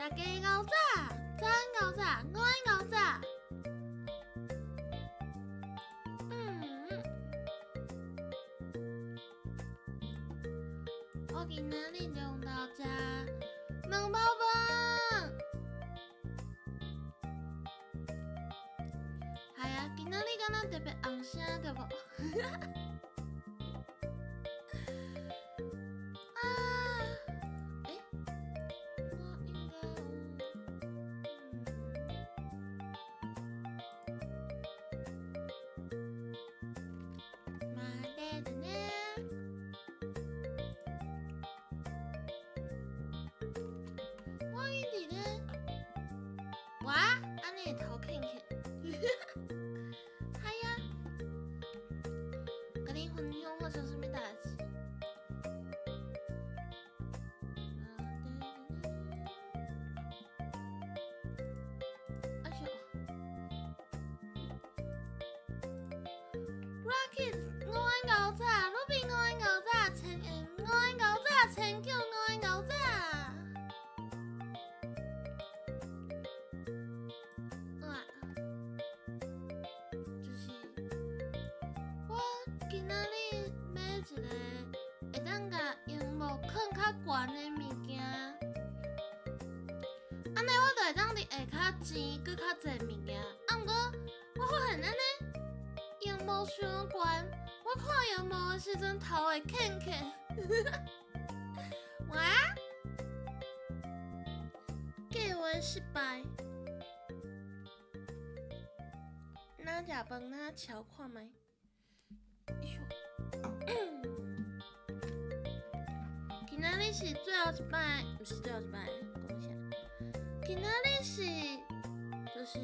大家午早，早安午早，午安午早。我今仔日中昼食两包饭。系啊，今仔日敢若特别红声对无？哇，安尼头看看，嗨呀，跟你分享发生什么代志？哎呦 ，Rocket， 午安午早 ，Ruby 午安午早，千午安午早，千九午安午早。今仔日买一个会当甲荧幕放较悬的物件，安尼我就会当伫下较钱搁较济物件。啊，毋过我发现安尼荧幕伤悬，我看荧幕的时阵头会欠欠。哇！计划失败。哪食饭哪瞧看觅。今仔日是最后一摆，不是最后一摆，讲啥？今仔日是就是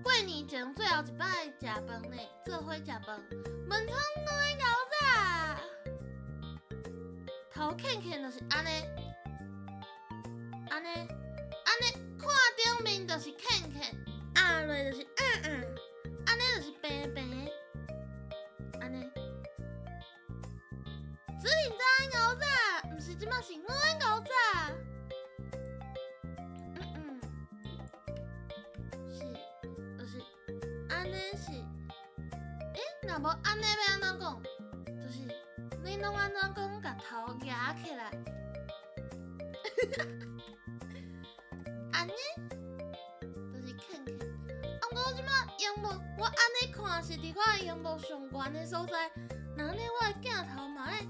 过年前最后一摆食饭呢，做伙食饭。文聪午安午早，头欠欠就是安尼，看顶面就是欠欠，压落就是安尼就是平平。子玲早安午早，毋是即摆是午安午早。是，就是安尼是，若无安尼要安怎讲？就是你拢安怎讲，甲头压起来？安尼就是欠欠。啊，毋过即摆荧幕，我安尼看是伫我荧幕上悬的所在，那安尼我的镜头嘛咧。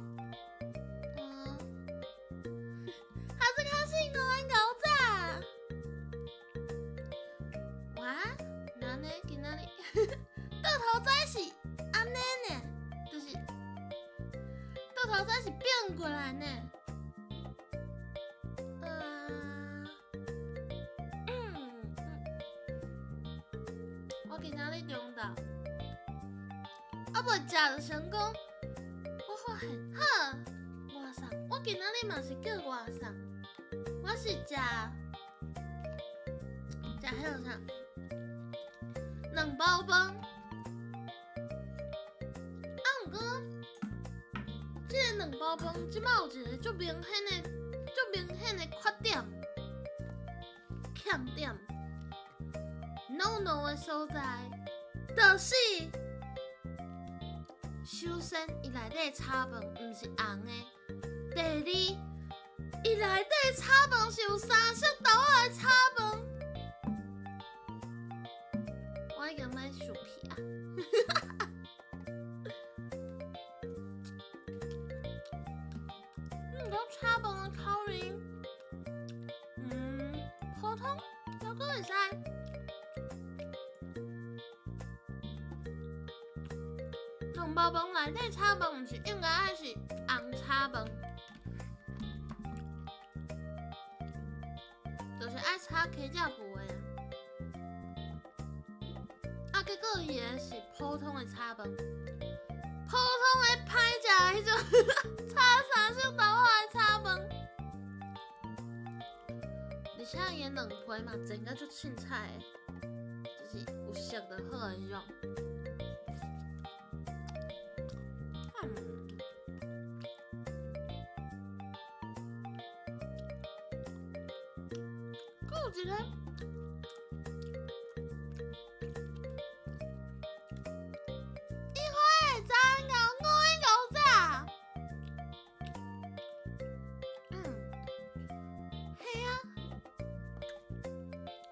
午安午早，哇，那呢？今仔日倒头仔是安尼呢，就是倒头仔是变过来呢。我今仔日中昼，我袂食就成功。我发现，好，外送，我今仔日嘛是叫外送。我是食迄个啥，两包饭。啊，毋过，这个两包饭即摆有一个足明显的缺点、欠点、no 的所在，就是首先伊内底炒饭毋是红的，第二。伊内底炒饭是有三色豆仔的炒饭，我已经买薯片啊！讲炒饭的口味，普通，还阁会使。两包饭内底炒饭毋是应该爱是红炒饭。就是爱炒起只步的啊，结果伊个是普通的炒饭，普通的歹食的迄种炒三色豆仔的炒饭，而且伊两皮嘛煎甲足凊彩的，就是有熟就好的迄种。有一个。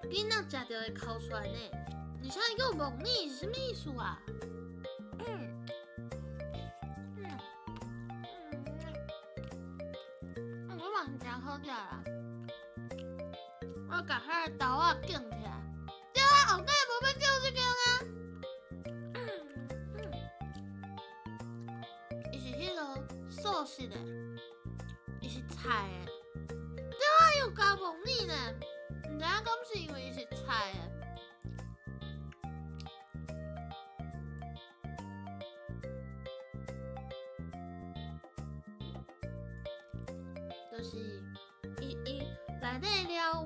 囡仔食着会哭出来呢，而且伊有问你是啥物意思啊？我嘛是真好食啦，我甲遐个豆仔捡起来，对啊，后摆无要叫这个啊。伊是迄个素食的，伊是菜的，对啊，又加问你呢。唔知影敢是因为伊是菜的，就是伊内底了有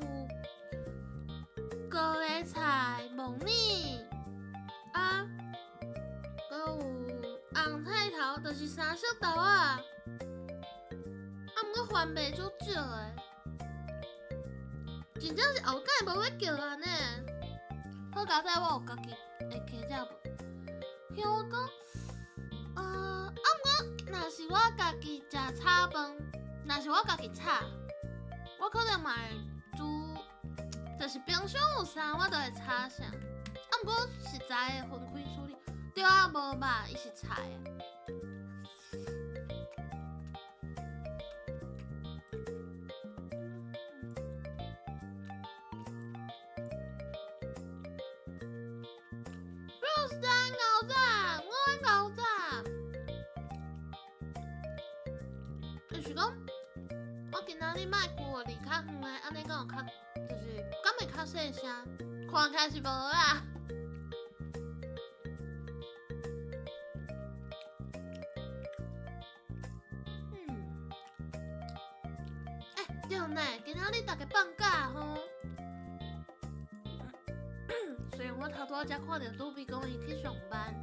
高丽菜、梦米啊，搁有红菜头，就是三色豆啊，毋过番袂足少的。真正是后摆无要叫安尼，好佳哉我有家己会加只无？听我讲，毋过若是我家己食炒饭，若是我家己炒，我可能嘛会煮，就是冰箱有啥我都会炒啥。毋过实在的分开处理，对啊，无肉伊是菜的。就是讲，我今仔日莫久离较远的，安尼敢有较，就是敢会较细声，看起来是无啦。对呢，今仔日大家放假吼，虽然我头拄仔才看到杜比讲伊去上班。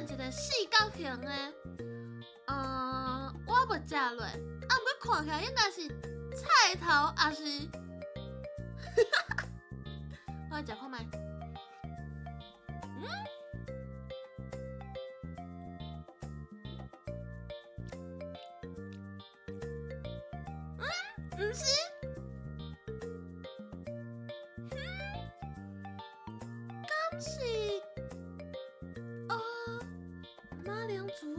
一个四角形的，我无食落，毋过看起来应该是菜头，还是，我来食看卖。毋是，敢是？马铃薯，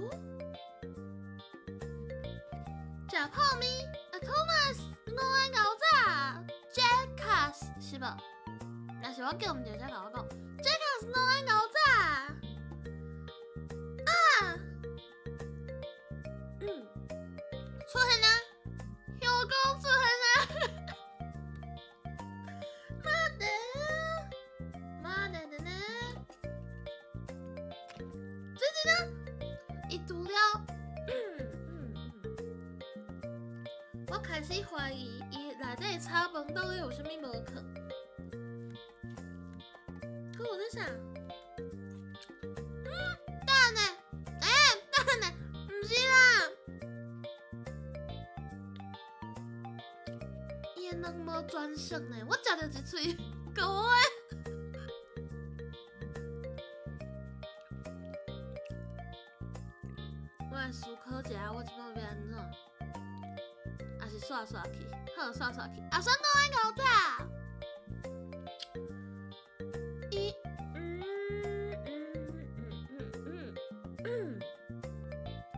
食泡面，Thomas， 我的牛仔 ，Jackass 是无？若是我叫毋对，才甲我讲 ，Jackass 我的牛仔。出现啦！香港出现啦！伊除了，我开始怀疑伊内底炒饭到底有啥物无可。可我在想，等下，等下，毋是啦，伊的卵无转熟呢，我食着一喙，够诶。我来思考一下，我即摆要安怎？还是刷刷去？好，刷刷去。啊，算我的牛仔。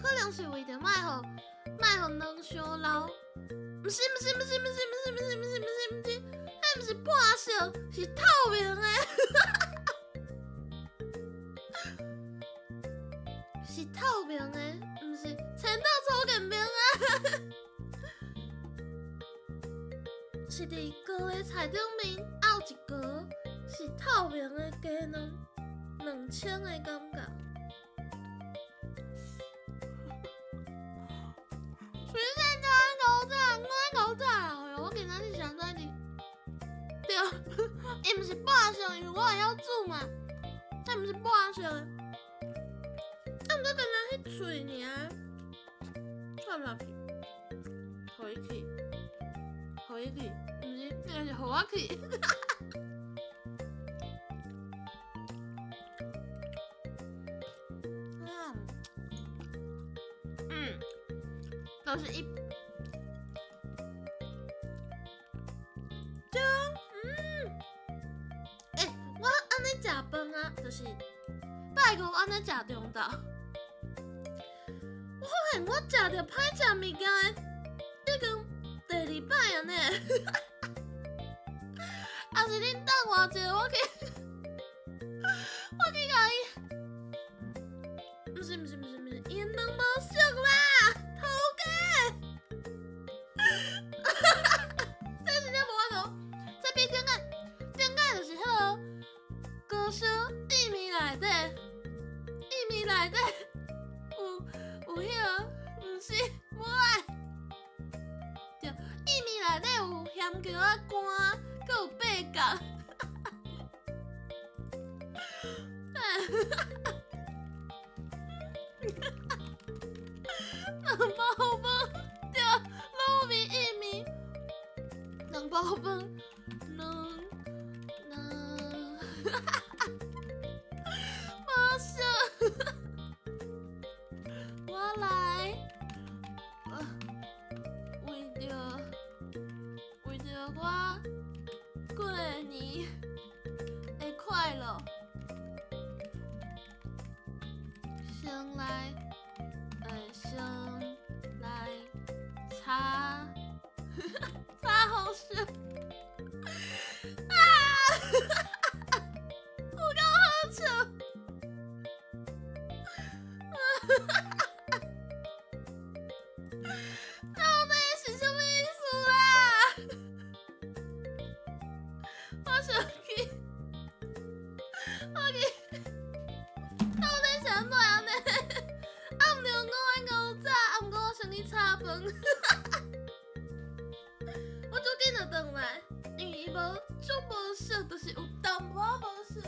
可能是为着莫互卵伤老。毋是，迄毋是半熟，是透明的。是透明的，毋是青豆粗卷饼啊！是伫高丽菜顶面凹一格，是透明的鸡卵清的感觉。水生的。伊毋是半熟，因为我会晓煮嘛，它毋是半熟的。啊，毋过敢若迄喙尔，错落去，互伊去，互伊去，毋是，应该是互我去。都是一。我安尼食饭啊，就是拜五安尼食中昼。我发现我食着歹食物件的，已经第2摆安尼。啊是恁等偌济，我去甲伊，毋是，伊两无熟啦，头家。这真正无法度，这比顶个就是迄个。高烧薏米内底有迄个，毋是无爱，对，薏米内底有咸椒仔干，佮有八角。两包饭，对，卤味薏米，两包饭，无熟，我来，为着我过年的快乐，先来擦好笑。我刚喝酒。到底是什么意思啦？我生气，到底是安怎样呢？啊，毋对，我早，啊，毋过我先去炒饭。我最近就回来，因为伊煮无熟，就是有淡薄仔无熟。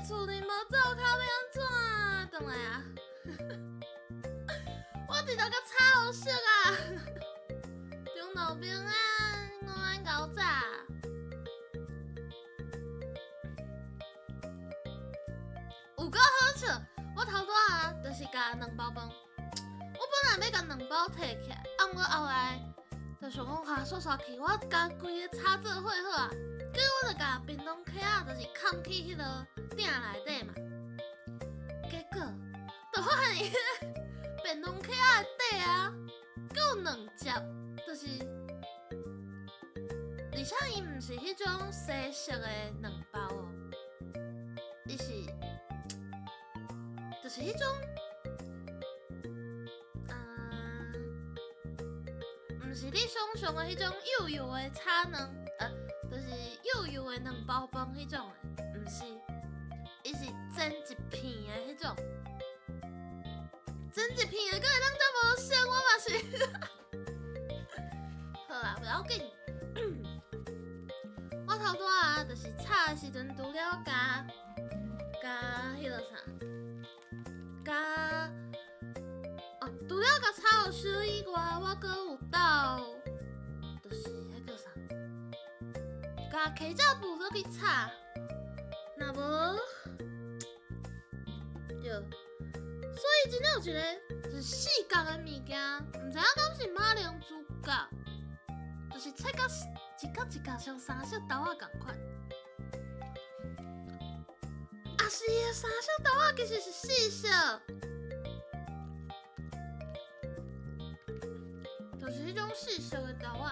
厝里无灶骹要安怎转来啊？我直头甲炒好色啊！中路平安，午安搞早。有够好笑！我头拄啊，就是甲2包饭。我本来要甲2包摕起来，啊，毋过后来就想讲哈，煞去，我甲规个炒做伙好啊。结果我就甲便当盒仔，就是藏去迄个鼎内底嘛。结果就发现伊个便当盒仔底啊，佮有2节，就是，而且伊毋是迄种西式的2包哦，伊是，就是迄种，毋是你想象的迄种幼幼的炒蛋，就是幼幼的2包饭迄种的，毋是，伊是整一片的迄种，整一片的，佮会当遮无声，我嘛是。好啦，不要紧。我头拄啊，就是炒的时阵，除了加迄落啥，除了加炒好烧以外，我阁有倒，就是迄个啥。甲鸡脚布落去炒，若无，对，所以真正有一个就是4角的物件，毋知影敢是马铃薯角，就是切到一角像3色豆仔共款。啊，是伊的3色豆仔其实是4色，就是迄种4色的豆仔。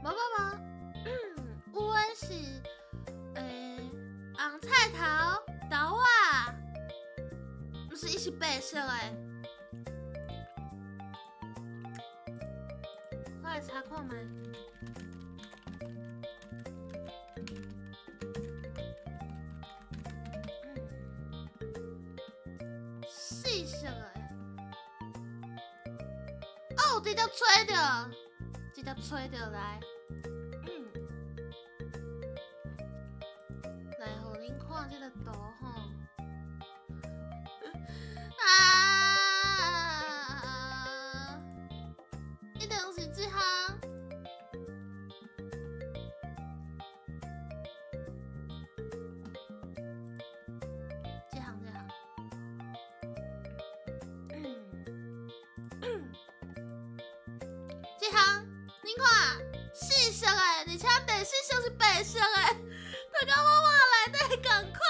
无，有诶是红菜头、豆仔，毋是伊是白色诶。我来查看觅。4色诶。哦，直接吹着，直接吹着来。来，互恁看这个图吼。一定是这项。这项，恁看，4色诶，而且第4色是白色诶，就甲我碗内底共款。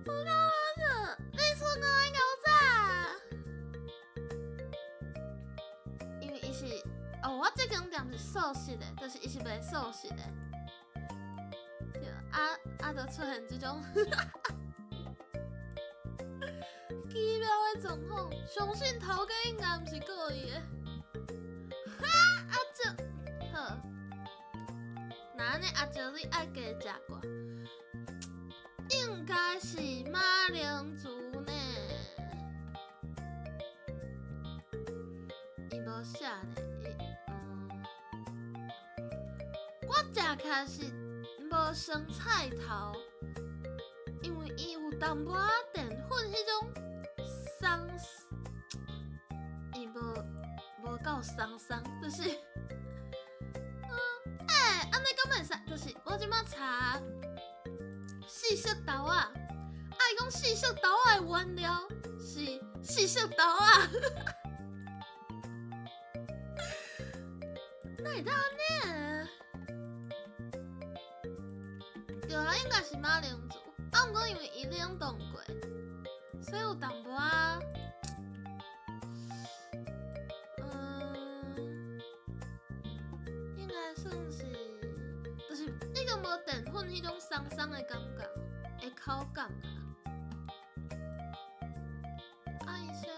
我讲好笑，你厝我爱搞咋？因为伊是，我这间店是素食的，就是伊是卖素食的。对，就出现这种。奇妙的状况，相信头家应该毋是故意的。哈，阿舅，好，那安尼阿舅你爱加食寡，应该是马铃薯呢。伊无写呢，我食起来是无生菜头，因为伊有淡薄仔淀粉迄种。伊无够松，就是，安尼敢袂使？就是我即摆查4色豆仔，伊讲4色豆仔的原料是4色豆仔，哪会当安尼？对啦，应该是马铃薯，毋过因为伊冷冻过。所以有淡薄仔，应该算是，就是那个无淀粉迄种松松松的感觉，的口感啊。按一下，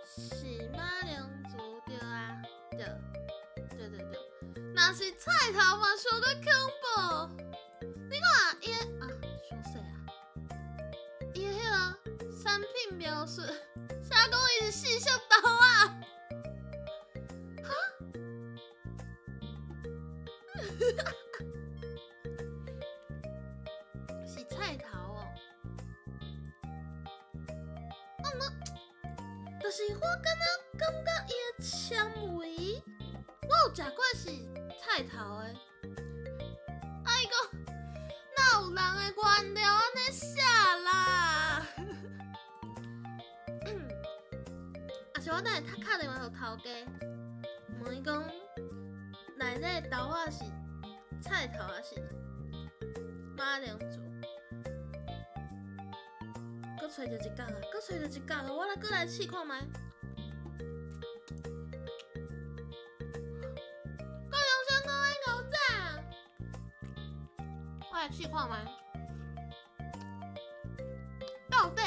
是马铃薯对啊，对。若是菜头嘛，上个恐怖。你看伊伤细啊，伊迄个产品描述，写讲伊是四色豆啊。是菜头哦。就是我感觉伊的纤维，我有食过是菜头的。伊讲哪有人的原料安尼写啦？是我等下打电话给头家，问伊讲内底的豆仔是菜头还是马铃薯？搁找着一角啊，我来试看觅。够用心讲的牛仔，我来试看觅。到底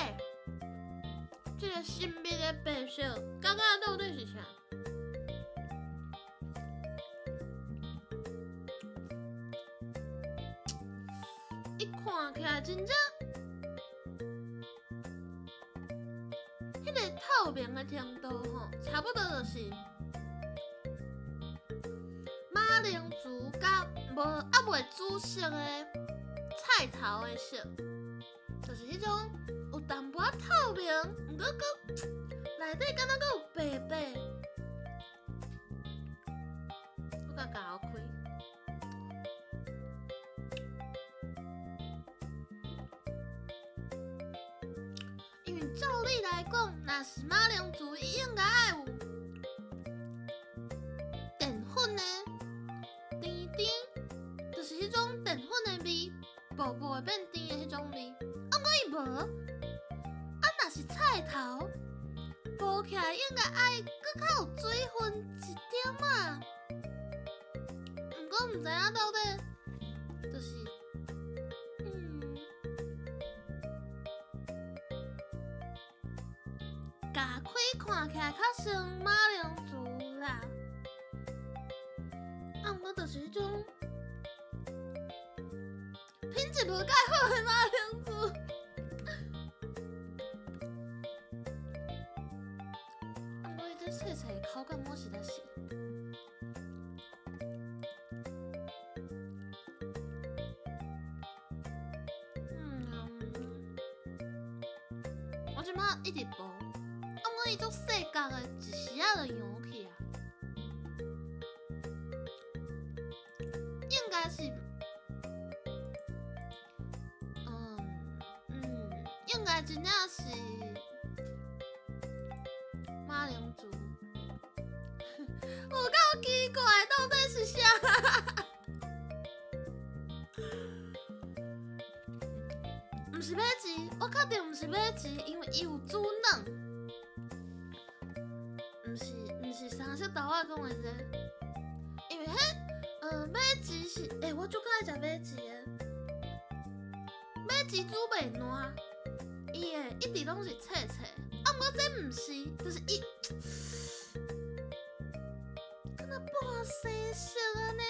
这个神秘的白色，感觉到底是啥？一看起来真正。迄个透明的程度吼，差不多就是马铃薯甲未煮熟的菜头的色，就是迄种有淡薄透明，毋过内底敢若阁有白白。我甲咬开。因为照理来讲，若是马铃薯，伊应该爱有淀粉的甜甜，就是迄种淀粉的味，薄薄会变甜的迄种味。毋过伊无，若是菜头，剥起来应该爱搁较有水分一点仔。毋过毋知影到底，就是。夹开看起来较像马铃薯啦，毋过就是迄种品质无介好的马铃薯。毋过伊这脆脆的口感，我实在是。我即摆一直剥。伊足细角的，一时仔就扬起啊。应该是，应该真正是马铃薯。有够奇怪，到底是啥？毋是马糍，我确定毋是马糍，因为伊有煮软。毋是三色豆仔讲的这，因为迄马糍是，我足爱食马糍的。马糍煮袂烂，伊的一直拢是脆脆，毋过这毋是，就是伊，敢若半生熟安尼。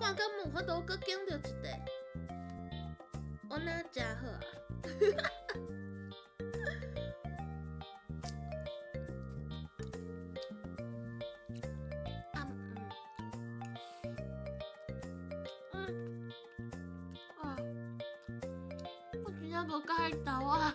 看敢有法度搁拣着一块，我哪食好啊？无介意豆啊！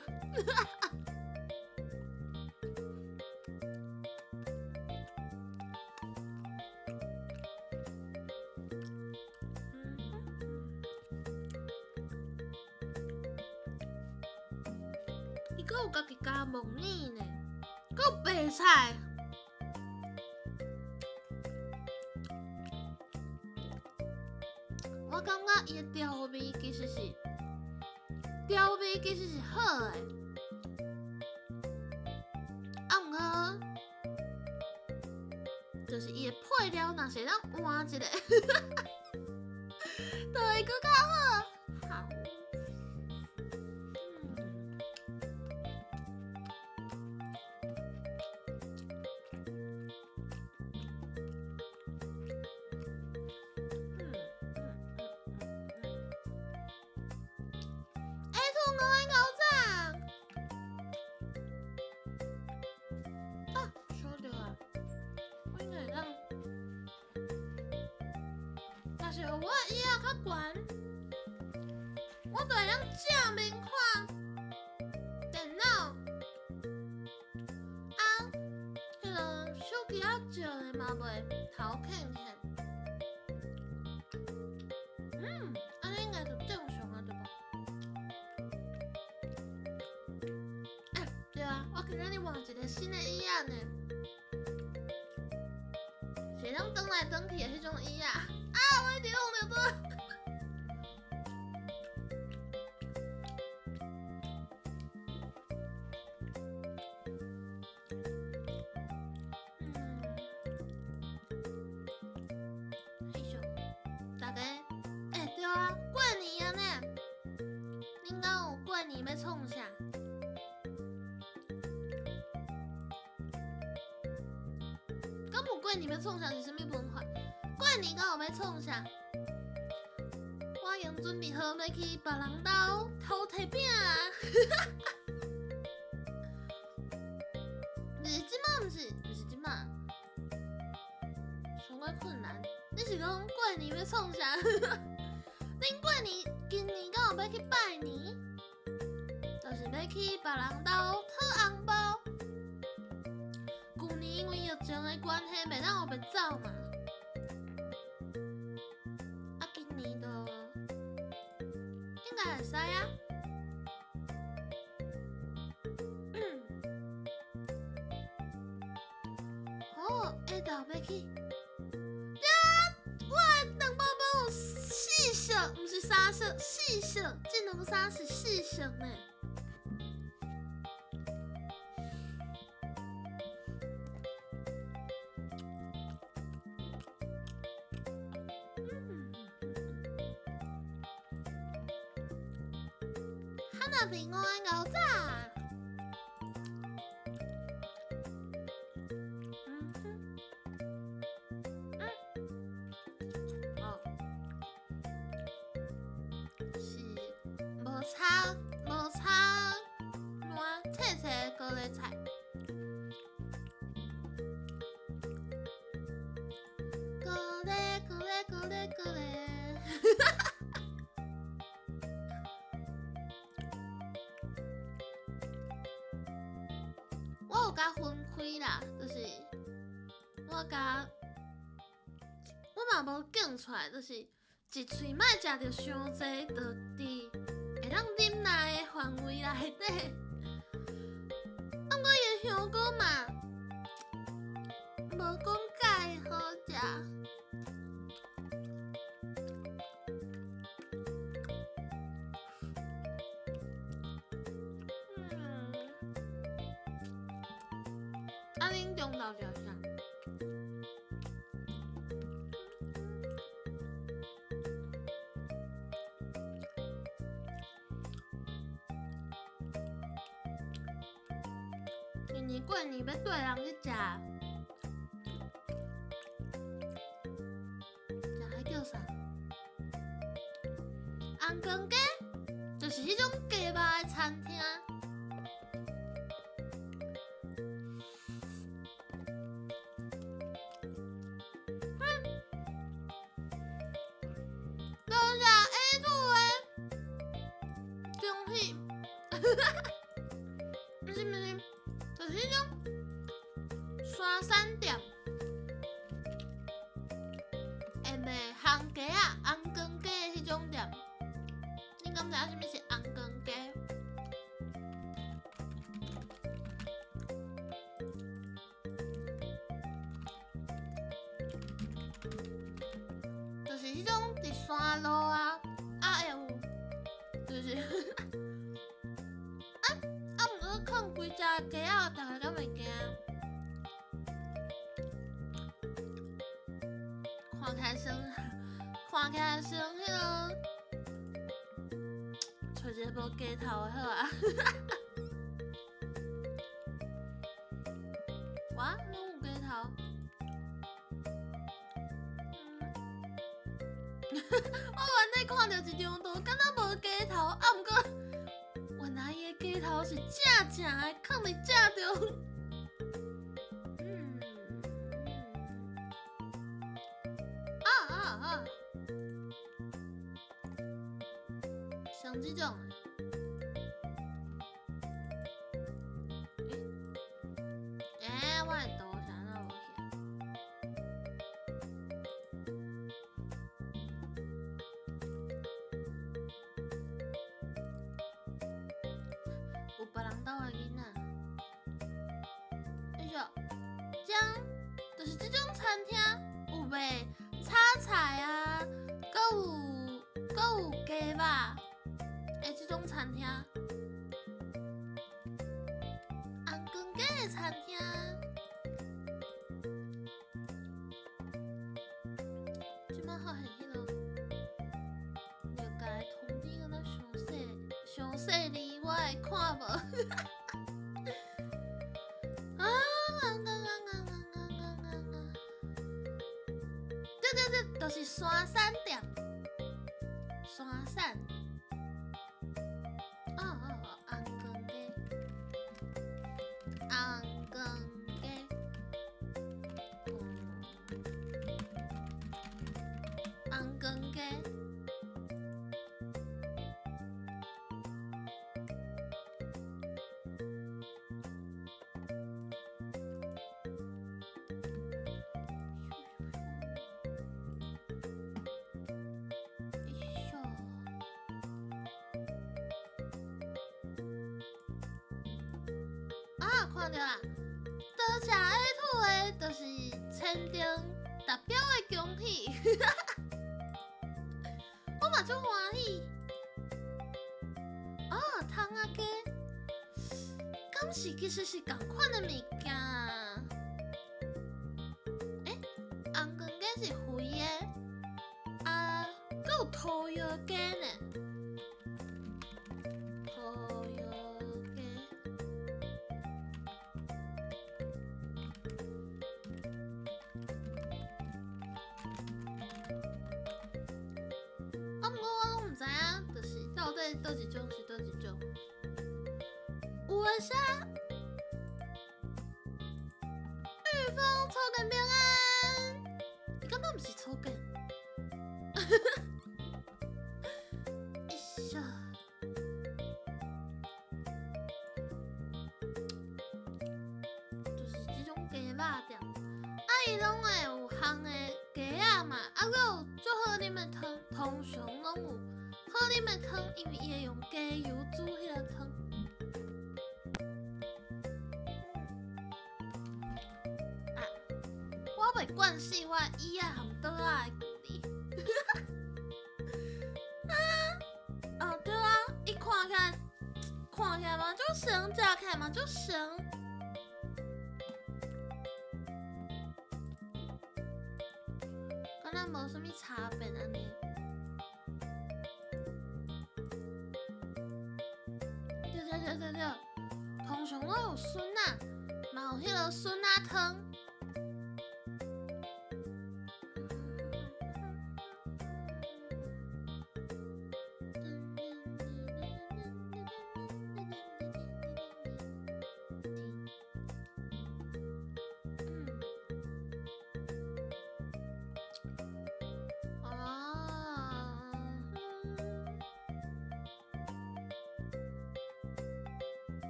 伊阁有家己加木耳呢，阁有白菜。我感觉伊的调味其实是。调味其实是好诶，毋过就是伊诶配料若是咱换一个，就会更较好。好。但是我以后较悬，我就会当正面看电脑，迄个手机仔照的嘛袂头欠欠。安尼应该就正常啊，对吧？对啊，我今仔日换一个新的椅仔呢，是当转来转去的迄种椅仔。我一直用着多。大家，对啊，过年啊呢，恁敢有过年要创啥？敢无过年要创啥是啥物文化？过年敢有要创啥？我已经准备好要去别人家偷摕饼啊！不是即马，不是即马，上过困难。你是讲过年要创啥？恁过年今年敢有要去拜年？就是要去别人家讨红包。旧年因为疫情的关系，袂当后袂走嘛。今年就应该会使啊。好，下昼要去。我的蛋包包有四色，不是三色，四色。这两衫是四色呢。汉娜平安牛仔。无炒烂切切的高丽菜，高丽，我有甲分开啦，就是我嘛无拣出来，就是一喙莫食着伤济，就伫会当忍耐的范围内底。不过伊的香菇嘛，无讲介好食。恁中昼食啥？今年过年要对人去食，迄叫啥？红光鸡，就是迄种鸡肉的餐厅。都是 A 组的，恭喜！不是，就是迄种山山店，会卖红鸡啊、红光鸡的迄种店。你敢知影啥物是红光鸡？就是迄种伫山路啊，会有，就是食鸡仔，大家敢袂惊？看起来像迄个，找一个无鸡头的好啊！哇，拢有鸡头。我原来看到一张图，敢若无鸡头，啊，毋过原来伊的鸡头是正的，放伫正中。像这种的，我的图啥都无有别人家的囡仔，哎呦，就是这种餐厅有卖炒菜啊，搁有鸡肉。这种餐厅，红光街的餐厅，即摆发现迄个了解通知敢若详细哩，我会看无。对，就是山产店，山产。看到啦，多食的土的，就是签订达标的恭喜，我嘛足欢喜。汤仔鸡，敢是其实是同款的物件？红光鸡是肥的，搁有土药鸡呢。倒一种是倒一种，有的啥？御风草根平安，你敢若毋是草根？哎呀，就是这种鸡肉店，伊拢会有烘的鸡仔嘛，搁有足好啉的汤，通常拢有。好啉的汤，因为伊会用鸡油煮迄个汤。我袂惯死我椅仔含桌仔的距离。对啊，伊看起来嘛就神，食起来嘛就神。敢若无啥物差别安尼。对，通常我有笋仔，嘛有迄个笋仔汤。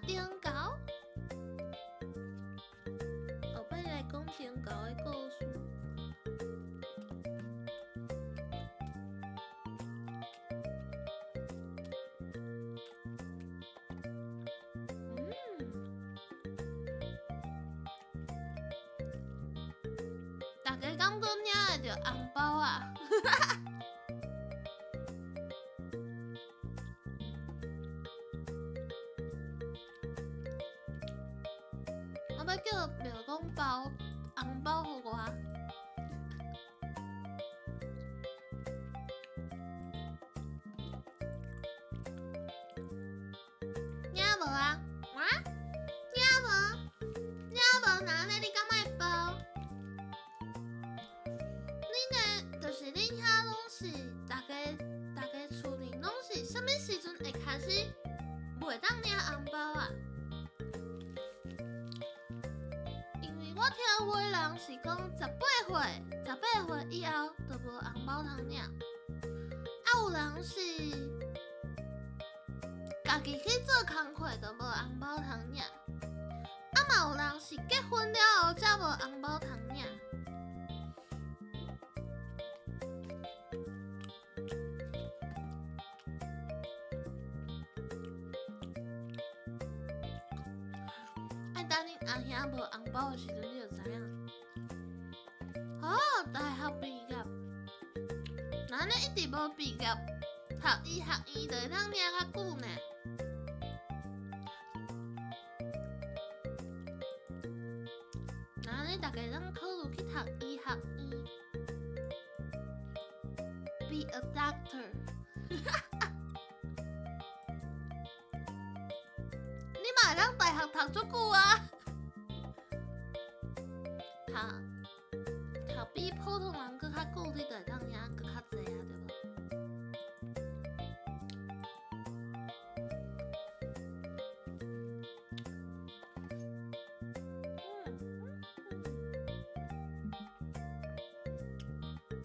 顶高，后摆来讲顶高的故事。大家敢搁领会着红包啊？我要叫庙公包红包给我。领无啊？领无哪呢？你敢卖包？恁呢？就是恁遐拢是大家厝里拢是啥物时阵会开始袂当领红包啊？因为我听有的人是讲18岁以后就无红包通领，有人是家己去做工课就无红包通领，嘛有人是结婚了后才无红包通领。等恁阿兄无红包的时阵，你就知影。大学毕业，那你一直无毕业，读医学院就会当领较久呢。那你大家当考虑去读医学院 ，be a doctor 。你嘛会当大学读足久啊？读比普通人搁较久，你就会当领搁较济啊，对无？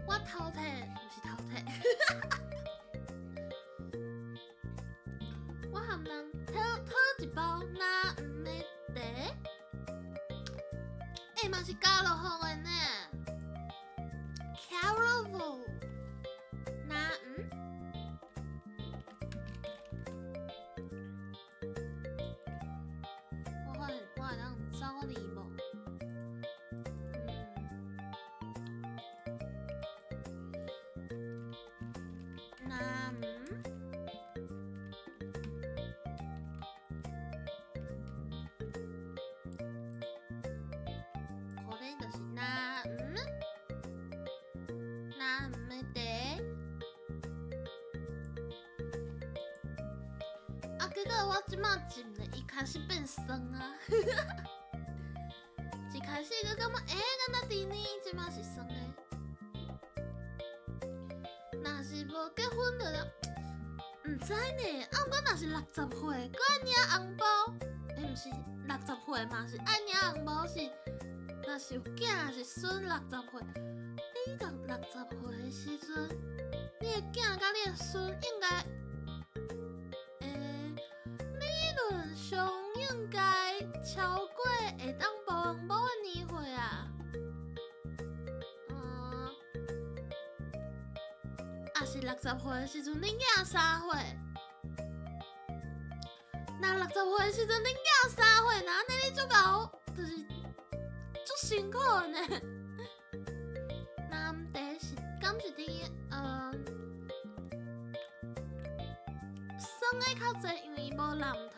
我偷摕，毋是偷摕，我含人讨一包拿黄的茶，嘛是加落雨的呢 ，Caravelle 拿我会当找你无？结果我即马浸咧，伊开始变酸啊！一开始佮感觉敢若甜呢，即马是酸的。若是无结婚的，毋知呢。毋过若是60岁，佮爱领红包，毋是60岁嘛是爱领红包是。若是有囝是孙60岁，你到60岁的时阵，你的囝甲你的孙应该。上应该超过会当包红包的年岁啊，也是60岁的时阵，恁囝3岁。那60岁的时阵，恁囝3岁，那安尼你足够，就是足辛苦呢。那毋得是，敢是伫酸的较济，因为伊无蓝糖。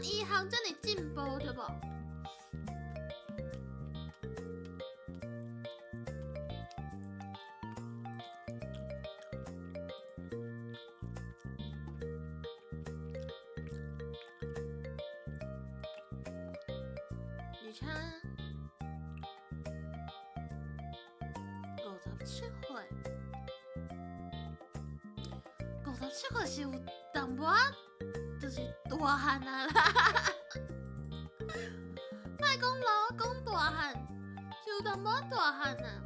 医学这么进步，对不？而且57岁，57岁是有淡薄仔。就是大汉啊啦，莫讲老，讲大汉，是有淡薄仔大汉啊，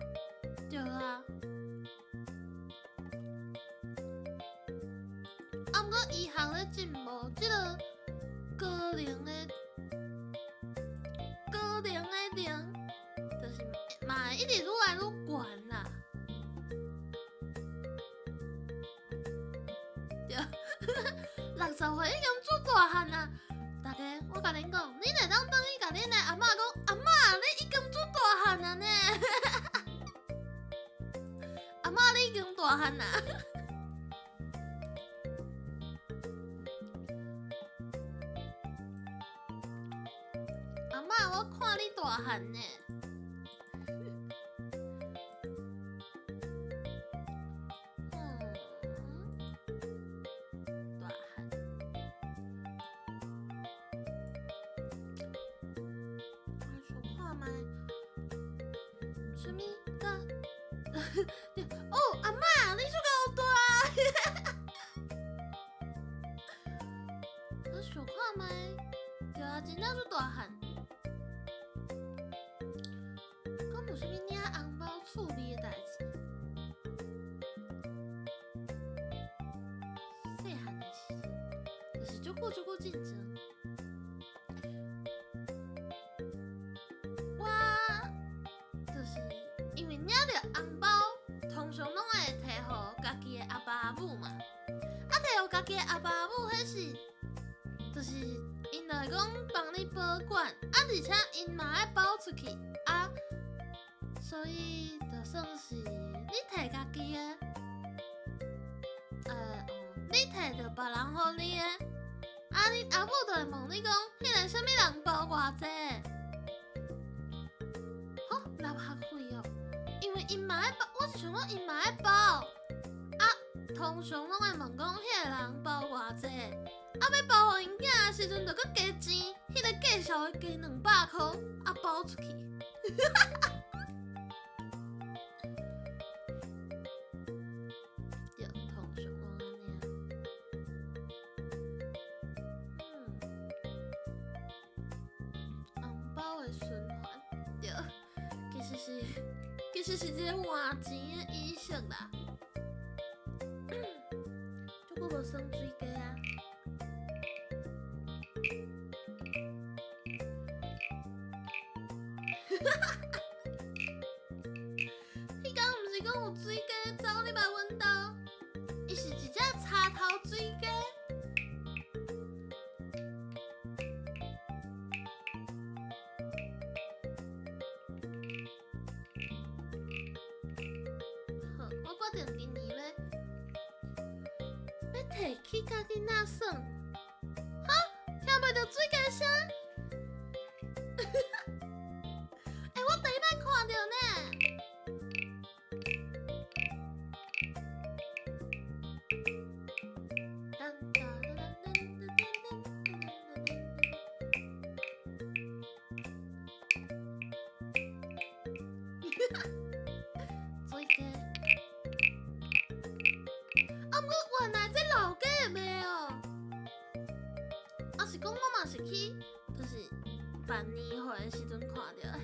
对啊。毋过医学咧进步，即个高龄的龄，就是嘛会一直愈来愈悬啦。对。60岁已经做大汉啊！大家，我甲恁讲，恁会当等于甲恁的阿嬷讲，阿嬷，你已经做大汉啊呢！阿嬷，你已经大汉啊！汉呢。大汉。我看卖，什么个？哦，阿嬷，你做够大。我想看卖，对啊，真正做大汉。讲有啥物领红包趣味的代志？细汉的时阵，就是足久竞争。我就是因为领着红包，通常拢会摕互家己的阿爸阿母嘛。啊，摕互家己的阿爸阿母，迄是就是因就会讲帮你保管，啊，而且因嘛爱包出去啊。所以就算是你摕家己的，你摕着别人互你的，啊，你阿母就会问你讲，迄个啥物人包偌济？好，6学费哦，因为因嘛爱包，我是想讲因嘛爱包，啊，通常拢会问讲，迄个人包偌济？啊，要包互因囝的时阵，就搁加钱，迄个介绍会加200块，啊，包出去。其实是一个换钱的意识啦。就我无算水鸡啊。迄天毋是讲有水鸡走入来阮兜，伊是一只插头水鸡。我决定今年要摕去甲囡仔耍。哈，听袂到水鸡声？我第一摆看到呢。水鸡。啊，毋过原来这老鸡会卖哦。啊，是讲我嘛是去，就是办年会的时阵看到的。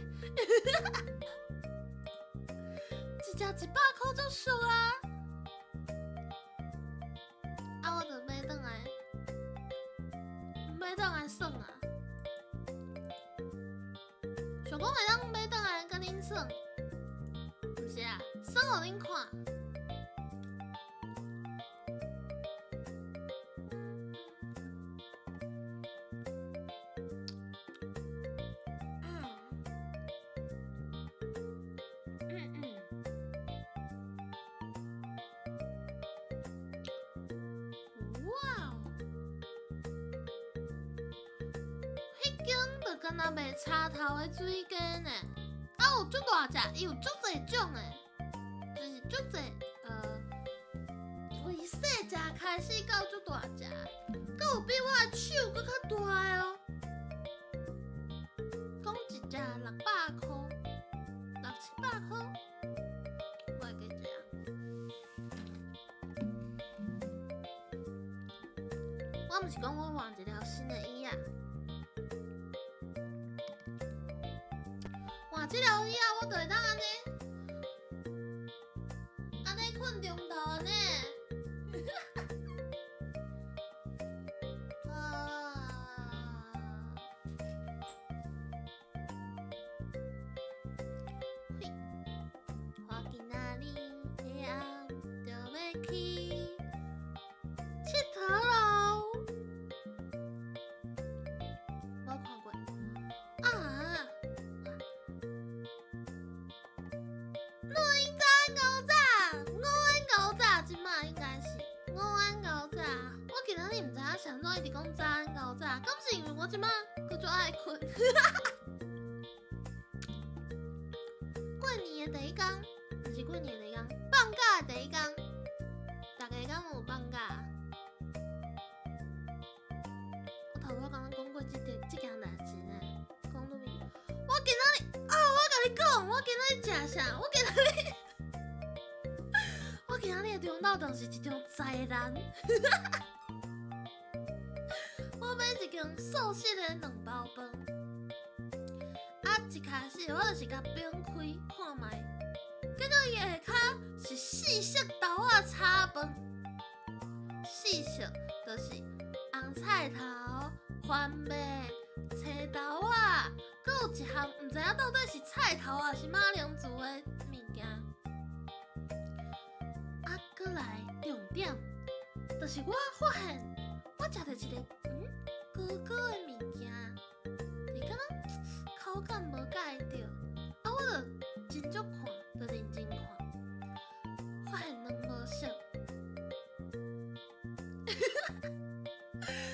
一只100块就俗啊！啊，我就买转来算啊。想讲会当买转来甲恁算，毋是啊，算互恁看。敢若卖插头的水鸡呢，啊有足大只，伊有足侪种的，就是足侪从细只开始到足大只，佮有比我的手佮较大的哦。讲一只600块，600-700块，我会记者。我毋是讲我换一条新的衣啊。换这条衣啊，我就会当安尼困中头呢。我今仔日黑暗就要去佚佗咯。无看过啊。今仔日毋知影上怎一直讲早安到早，敢是因为我即摆佫足爱困。我今仔日食啥？我今仔日的中昼顿是一场灾难。我买一间素食的2包饭，一开始我就是甲冰开看卖，结果伊下骹是4色豆仔炒饭，4色就是红菜头、番麦、青豆仔，佮有一项毋知影到底是菜头还是马铃薯的物件。佮来重点，就是我发现我食着一个高高的物件，你敢若口感无介着，我就真足看，就认真看，发现2无熟，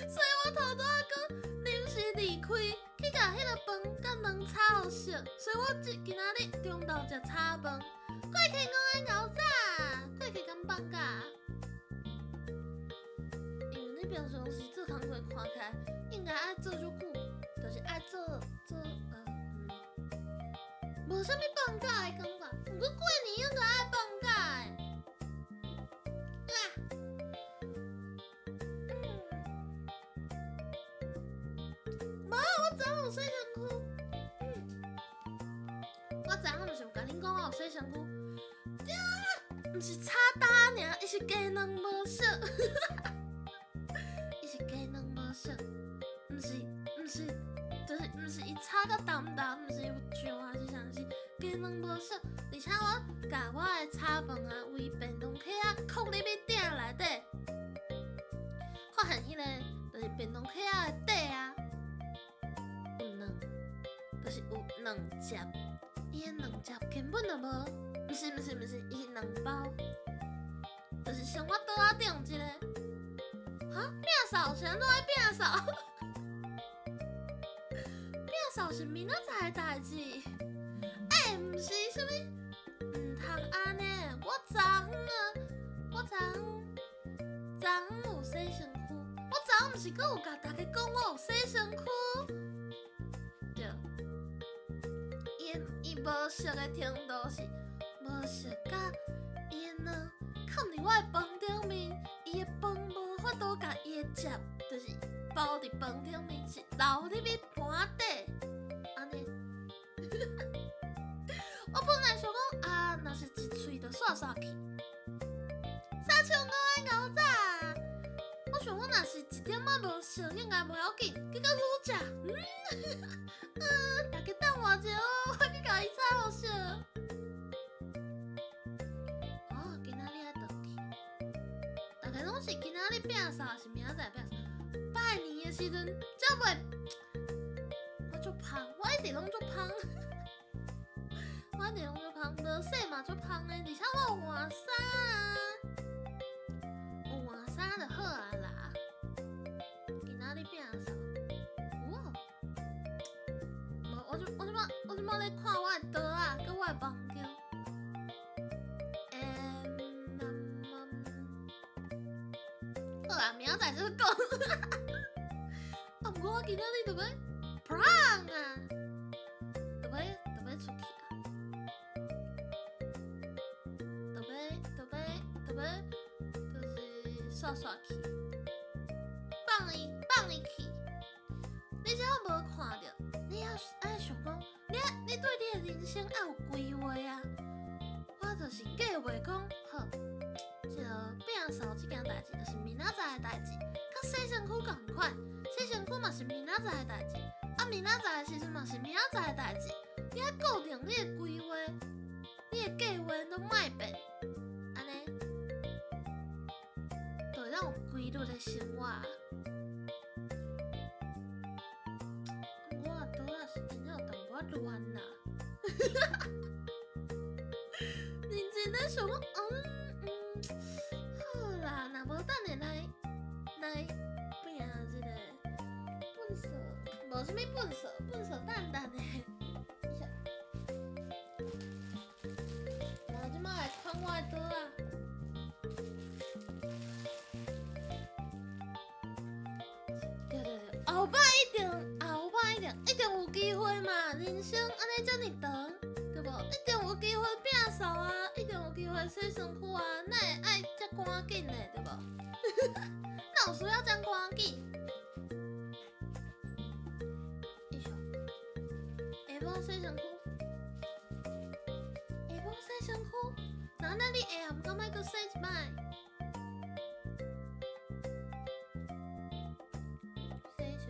所以我偷偷佮临时离开，去甲迄个饭甲2炒好熟，所以我今仔日中昼食炒饭，过去我的牛仔。过去敢放假，因为你平常时做工课看起来应该爱做足久，就是爱做无啥物放假的感觉。不过过年应该爱放假无，我昨有洗身躯，我昨暗毋是有甲恁讲我有洗身躯。毋是炒蛋尔，伊是鸡卵无熟，伊是鸡卵无熟，毋是，就是毋是伊炒到淡淡，毋是有酱还是啥，是鸡卵无熟。而且我甲我的炒饭啊，为便当盒啊，放入去鼎内底，发现迄个就是便当盒的底啊，有卵，就是有2节，伊的2节根本就无。毋是，伊是2包，就是像我桌仔顶一个，摒扫谁都爱摒扫，摒扫是明仔载的代志，毋是啥物，毋通安尼，我昨有洗身躯，我昨毋是阁有甲大家讲我有洗身躯，对，伊无熟的程度是。无熟甲伊的卵放伫我的饭顶面，伊的饭无法度甲伊的汁，就是包伫饭顶面，是流入去盘底，安尼。我本来想讲若是一喙就煞煞去，啥像我的牛仔，我想我若是一点仔无熟，应该无要紧，结果愈食，大家等我者哦，我去甲伊炒好熟。拢是今仔日摒扫，还是明仔载摒扫？拜年的时阵，才袂，我足胖，我一直拢足胖，我一直拢足胖，无洗嘛足胖的，而且我有换衫啊，有换衫就好啊啦。今仔日摒扫，无，我即摆咧看我的桌啊，佮我的房间。好啦，明仔载就是讲，不过我今仔日就要 prank 啊，就要出去啊，就是耍去，放伊去。你只要无看到，你要爱想讲，你对你的人生要有规划啊。我就是计划讲好。就摒扫这件代志，就是明仔载的代志，甲洗身躯同款，洗身躯嘛是明仔载的代志，明仔载的时阵嘛是明仔载的代志。你要固定你的规划，你的计划拢莫变，安尼，就会当有规律的生活。我拄仔是真正有淡薄仔乱啦，认真咧想讲，好啦，若无等下来拼这个粪扫，无啥物粪扫淡淡的。我即摆来看我的桌啊。对，后摆一定有机会嘛，人生安尼遮尔长，对无？来洗身躯啊，哪会爱遮赶紧的，对无？哪有需要这样赶紧？一宿，下晡洗身躯，下晡洗身躯，那你下暗敢莫搁洗一摆？洗身躯。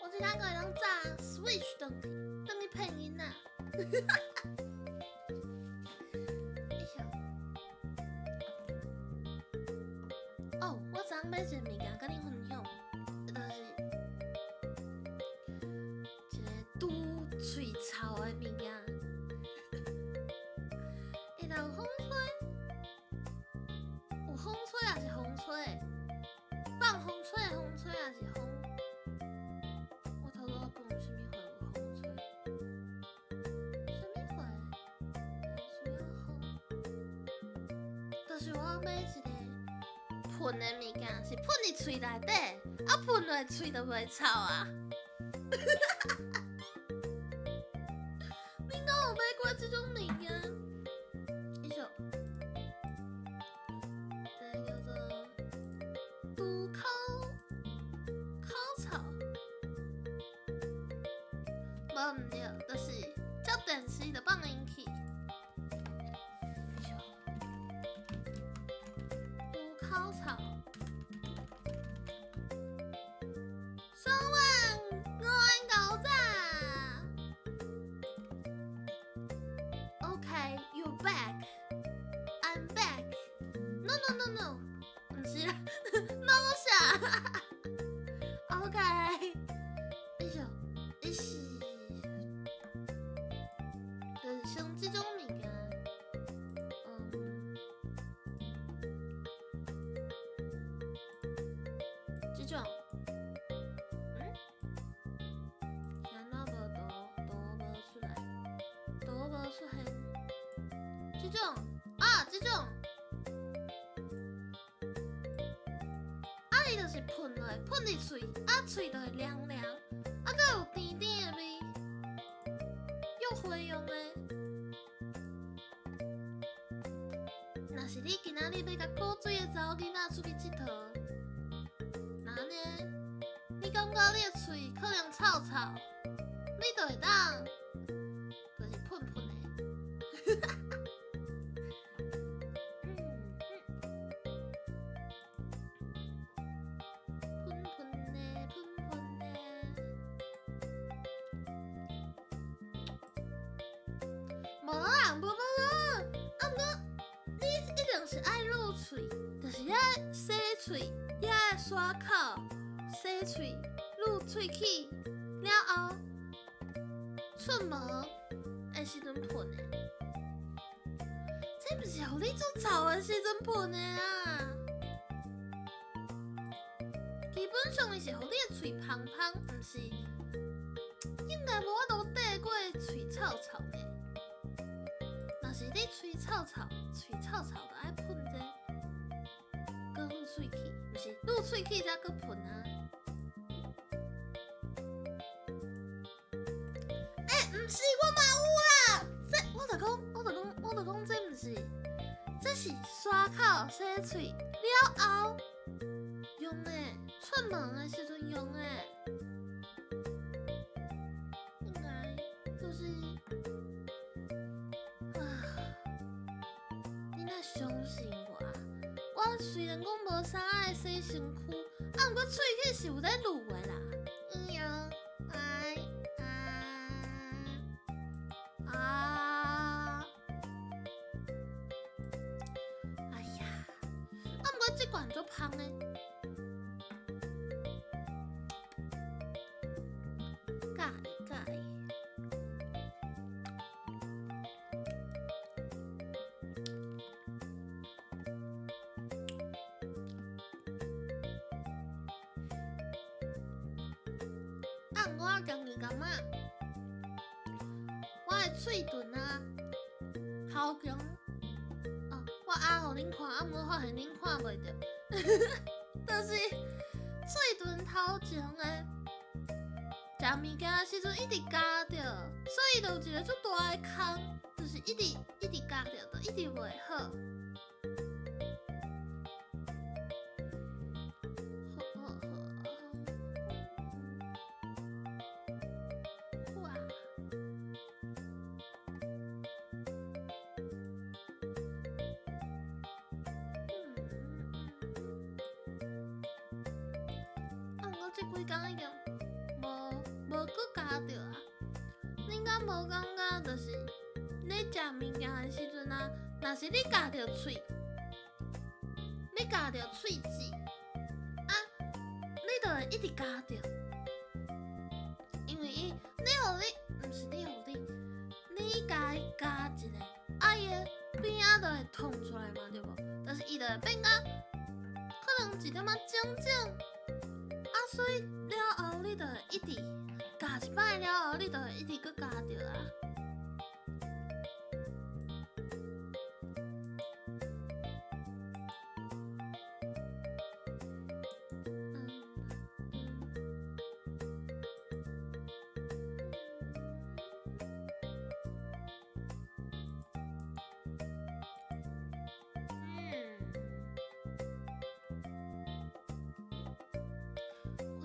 我即两个会当炸 Switch 等你配音呐。哦，我昨昏买一个物件甲你分享，就是一个拄喙臭的物件，会当有风吹，有风吹也是风吹，放风吹的风吹也是风。我头拄讲啥物会有风吹？啥物会？需要风？就是我买一个。喷的物件是喷伫喙内底，啊喷落喙就袂臭啊！你敢有买过这种物件？一首，这个叫做杜烤草，无毋对，就是照电视就放进去。草草39500OK, you back. I'm back. No, no. 不是啦，那我啥？OK. 就是像这种物件。这种，现在无出来，无出现。这种这种，伊就是喷落，喷伫喙，喙就会凉凉，佮有甜甜的味，又会用的。若是你今仔日要甲古水的查某囡仔出去佚佗。你感觉你的喙可能臭臭，你就会当，就是喷喷的。喷喷的。无啦，无。你一定是爱露喙，就是爱洗喙，爱刷口。洗喙、撸喙齿，了后出门的时阵喷的，这不是互你做臭的时阵喷的啊！基本上伊是互你的喙芳芳，毋是应该无法度缀过喙臭臭的。若是你喙臭臭就爱喷这，搁撸喙齿，毋是撸喙齿才搁喷啊！毋是，我嘛有啦。我就讲，这毋是，这是刷口洗喙了后用的，出门的时阵用的。应该就是你若相信我，我虽然讲无啥爱洗身躯，毋过喙齿是有在撸的啦。这罐就香的，介意。我今年感觉，我的喙唇啊，好强。我压互恁看，毋过发现恁看袂到，就是喙唇头前诶，食物件诶时阵一直夹着，所以就有一个足大诶空，就是一直夹着，就一直袂好。哇！即几工已经无搁夹着啊！你敢无感觉，就是你食物件的时阵啊，若是你夹着喙，你夹着喙齿啊，你就会一直夹着，因为你互你，毋是你互你，你甲伊夹一个，啊伊的边仔就会痛出来嘛，对无？就是伊就会变甲可能一点仔肿肿。啊，所以了后你就会一直夹一摆了后，你就会一直搁夹着啊。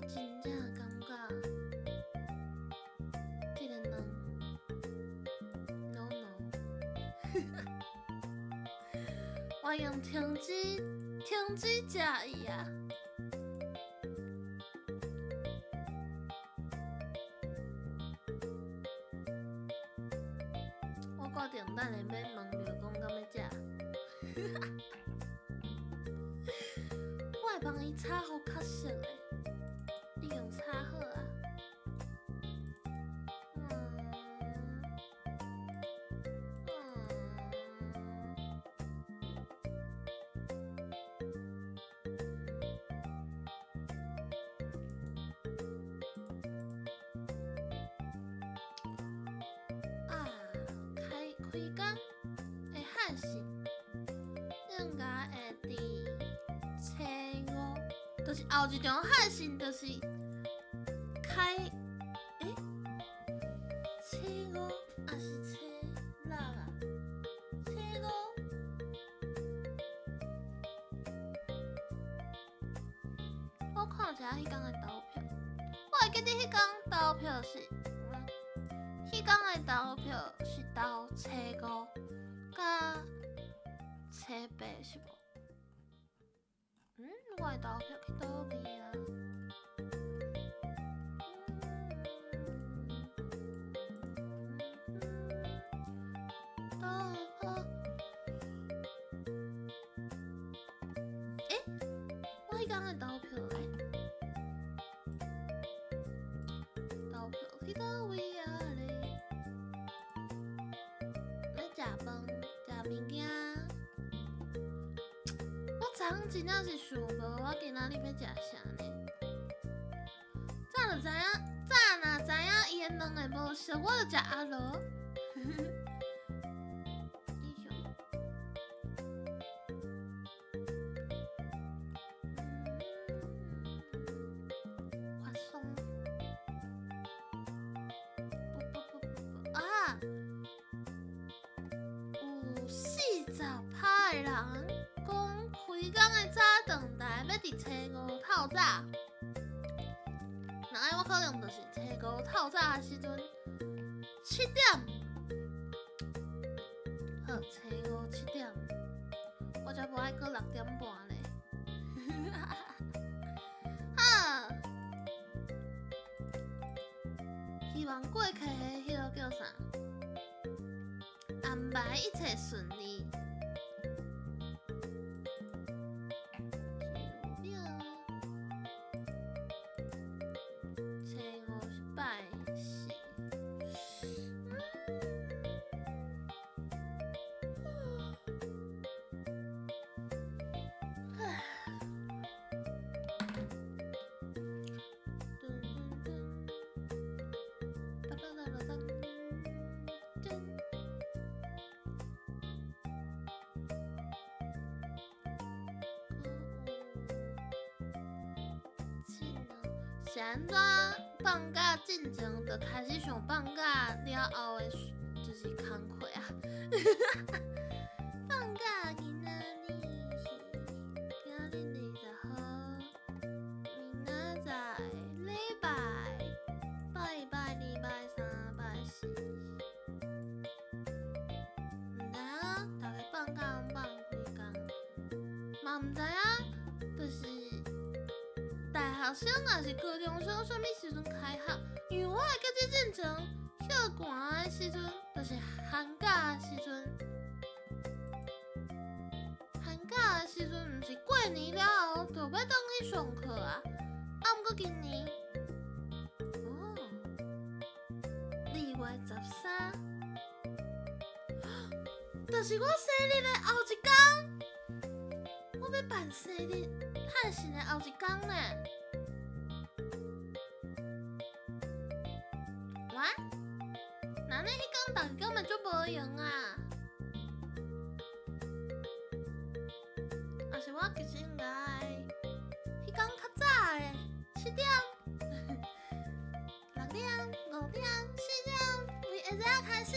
真正感觉，这个no，我用停止食伊啊！我决定等下要问着讲敢要食，我会帮伊炒好较熟诶。已经炒好啊。开工会喊醒，应该会伫初五，就是后一场喊醒，就是开初五还是初六啊？初五，我看一下迄天的投票，我会记得迄天投票是。迄天的投票是投初五甲初八是无？我的投票去倒边啊？我迄天的投票投票去倒位啊？食饭，食物件。我昨真正是想无，我今仔日要食啥呢？早就知影，早若知影伊的两个无熟，我就食阿罗。发送。啊！40%的人讲开工的早顿台要伫初五透早，那我可能就是初五透早的时阵7点，好，初五7点，我才无爱过6点半咧。哈，希望过客的迄个叫啥？安排一切顺利。初五是拜四。是安怎放假进前就开始想放假了后的，就是工课啊。放假今仔日是今仔日20号，明仔载礼拜，拜2、拜3、拜4。唔知影大家放假放几工，嘛唔知影，就是大学生还是高中生，啥物时阵开学？因为我会记得进前歇寒的时阵，就是寒假的时阵。寒假的时阵，毋是过年了后就要转去上课啊。毋过今年2月13，就是我生日的后一天。我要办生日汉神的后一天呢。喂？那迄天大家根本就无用啊。还是我其实应该迄天较早的7点、6点、5点、4点，为下早开始。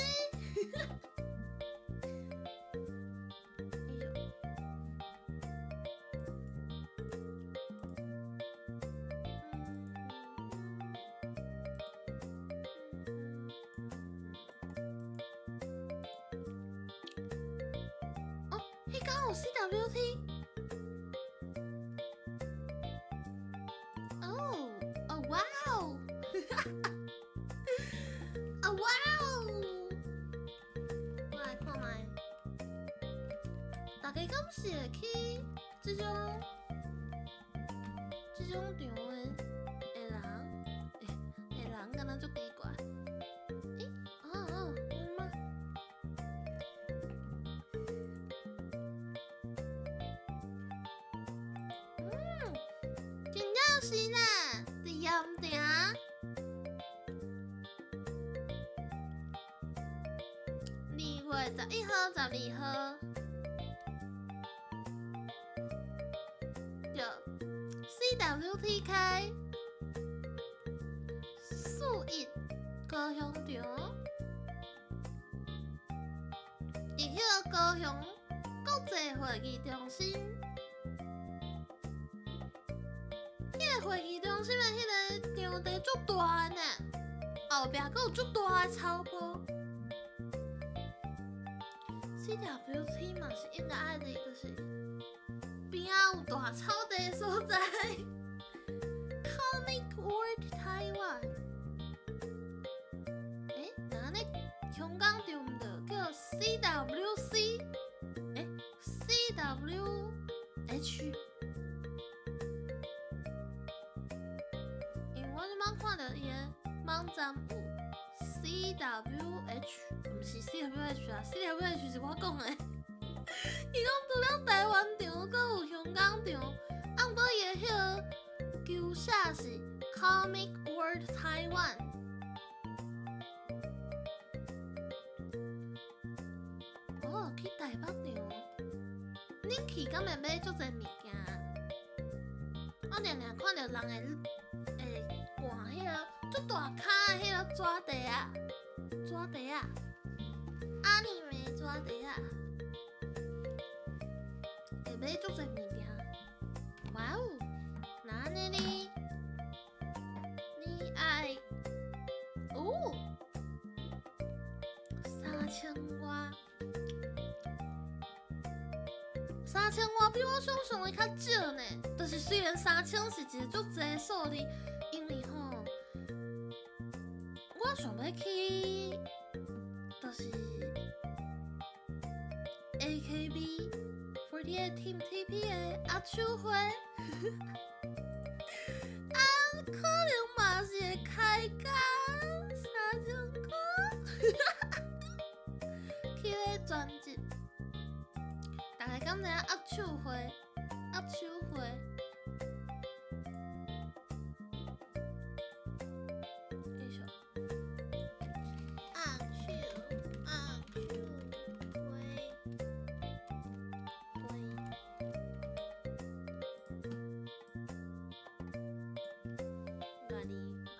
哦，迄天有 CWT。哇哦！啊哇哦！我来看卖，大家敢是会去这种场的人，人敢若足奇怪。我妈，真正是呢。盐埕2月11号、12號，就 CWT 開4-1高雄場，伊迄個高雄國際會議中心。迄個會議中心的迄個場地足大呢，後壁佫有足大的草坡。CWT 嘛是應該愛的，就是邊仔有大草地的所在。Comic World Taiwan， 那呢香港場唔對，叫 CWC， CWH。我看到伊个网站有 CWH， 毋是 CWH 啊 ，CWH 是我讲的。伊讲除了台湾场，阁有香港场，毋过伊个迄个球社是 Comic World Taiwan。去台北场，恁去敢会买足侪物件？我常常看到人会换迄个足大卡的迄个纸袋啊，阿尼美纸袋啊，会买足侪物件。哇哦，那安尼你爱3000外，3000外比我想象的较少呢。就是虽然3000是一个足侪的数字，因为我想要去，就是 AKB48 Team TP 的阿手会，可能嘛是会开价3000块，去迄专辑。大家敢知影握手会？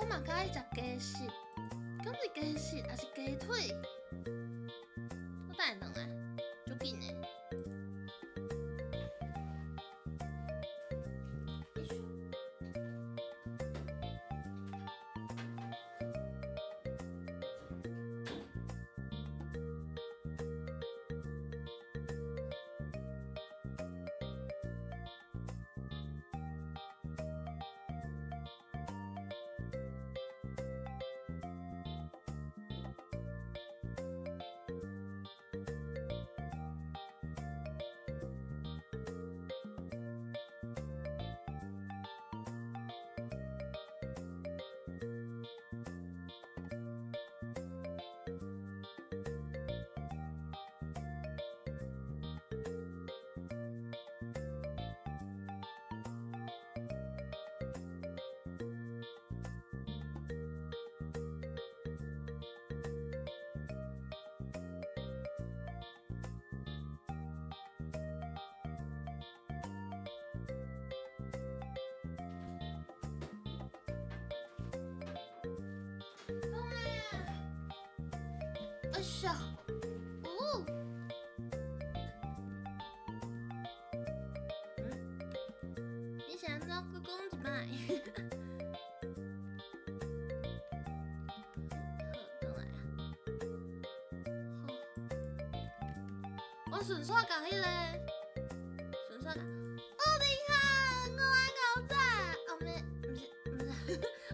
我嘛较爱食鸡翅，敢是鸡翅还是鸡腿？我等下两个，足紧的。哎呀，哦，你想要个公子麦？我顺刷甲迄个，顺刷甲，哦你好，我爱狗仔，后面不是，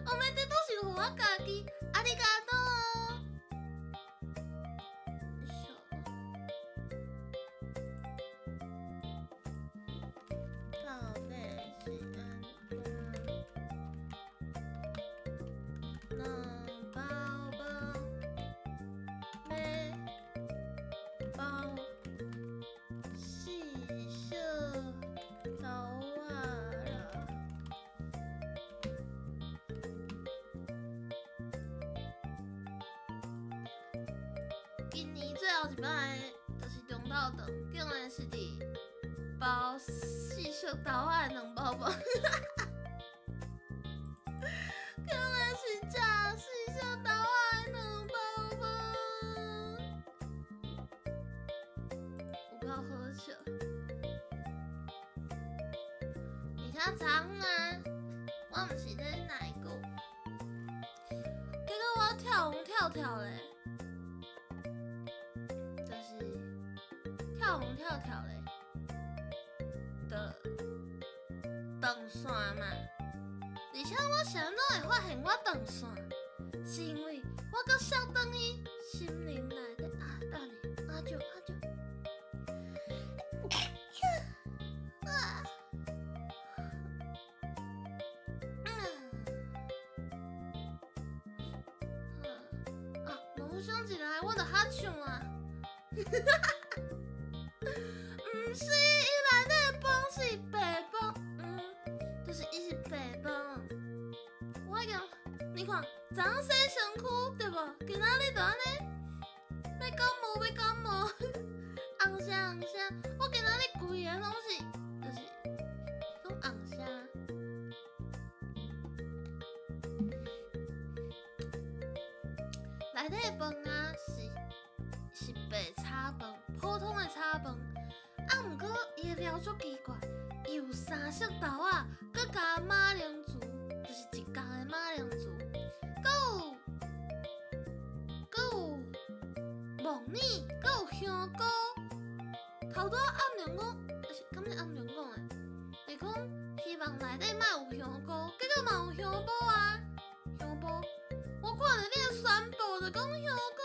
后面这都是我家己，阿里嘎多。今年最后一摆就是中昼顿，竟然是伫包四色豆仔的两包包，竟然是食四色豆仔的两包包，有够好笑。而且昨啊，我毋是咧哪一个，结果我跳红跳跳咧。跳红跳跳嘞的长线嘛，而且我谁拢会发现我长线，是因为我搁小等于心灵内底啊，等下阿舅，两想一来我就哈唱啊，毋是伊内底的饭是白饭，就是伊是白饭。我讲，你看，昨昏洗身躯对无？今仔日就安尼，要感冒，红声，我今仔日规个拢是，就是拢红声。内底的饭啊是白炒饭，普通的炒饭。毋过伊的料足奇怪，伊有三色豆仔，佮加马铃薯，就是一角的马铃薯，佮有木耳，佮有香菇。头拄暗两讲，是敢是暗两讲的？是讲希望内底莫有香菇，结果嘛有香菇啊，香菇。我看着你的宣布就讲香菇。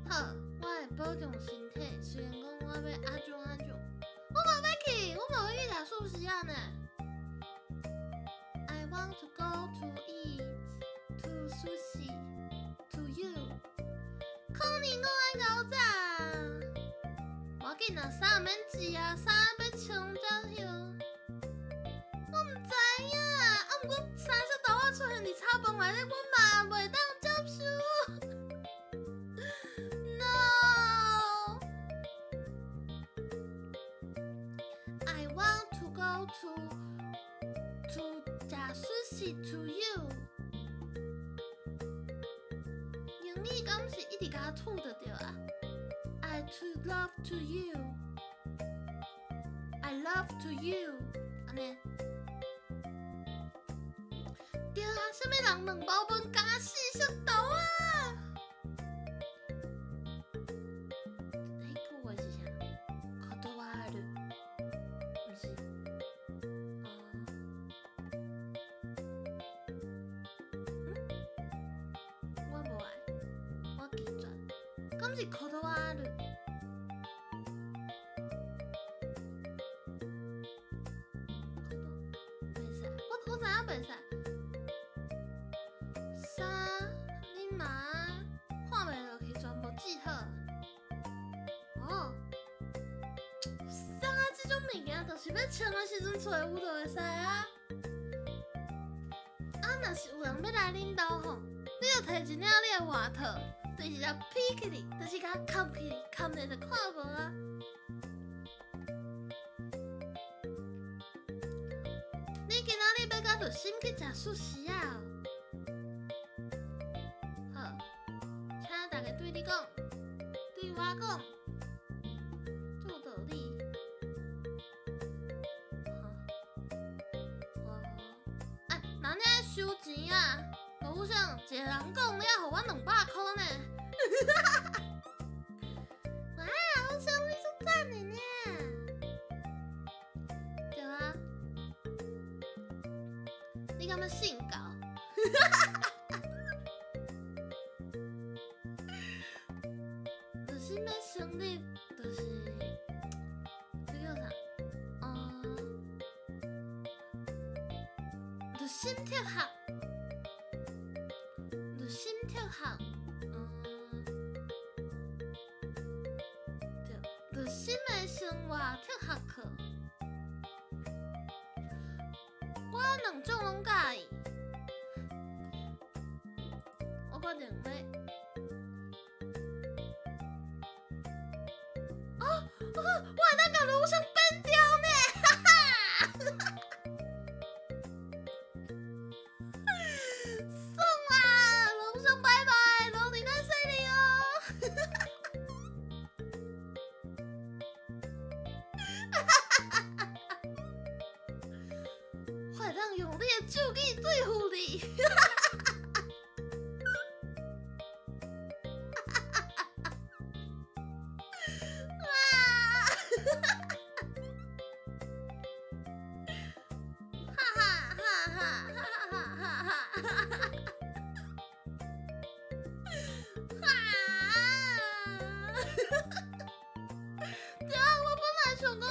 好，我会保重身体。虽然讲我要阿种，我嘛要去读数学啊呢。I want to go to eat to sushi to you。可能我爱狗仔，我紧啊，啥免煮啊，啥要冲才香。我毋知影，毋过三色豆仔出现伫炒饭内底，我嘛袂当接受。No，I want to go go to 假说是 to you。英语敢是一直加 to 就对啊。I to love to you。I love to you。安尼。对啊，什么人两包饭加四色豆啊？迄句话是啥？断る。不是。我无爱，我记住，敢是断る。我知影袂使。三，你妈看袂落去，全部记好。哦，三啊，这种物件就是要穿的时阵找有就会使啊。啊，若是有人要来恁兜吼，你就摕一领你的外套，就是甲披起哩，就是甲盖起哩，盖咧就看无啊。你今仔日要甲着心去食寿司啊？好，请大家对你讲，对我讲，这有道理。哎，人家收钱啊，路上一个人讲，你还互我200块呢。哇，我生意足赞的呢。对啊。你敢要信教？就是要成立，就是这叫啥？就心跳学，就心跳学，对，就心的生活跳学课。我两种拢介意，我决定要。我会当甲路上变掉呢，哈哈！送啦，路上拜拜，路你在水里哦。我会当用你的手机对付你。对啊，我本来想讲，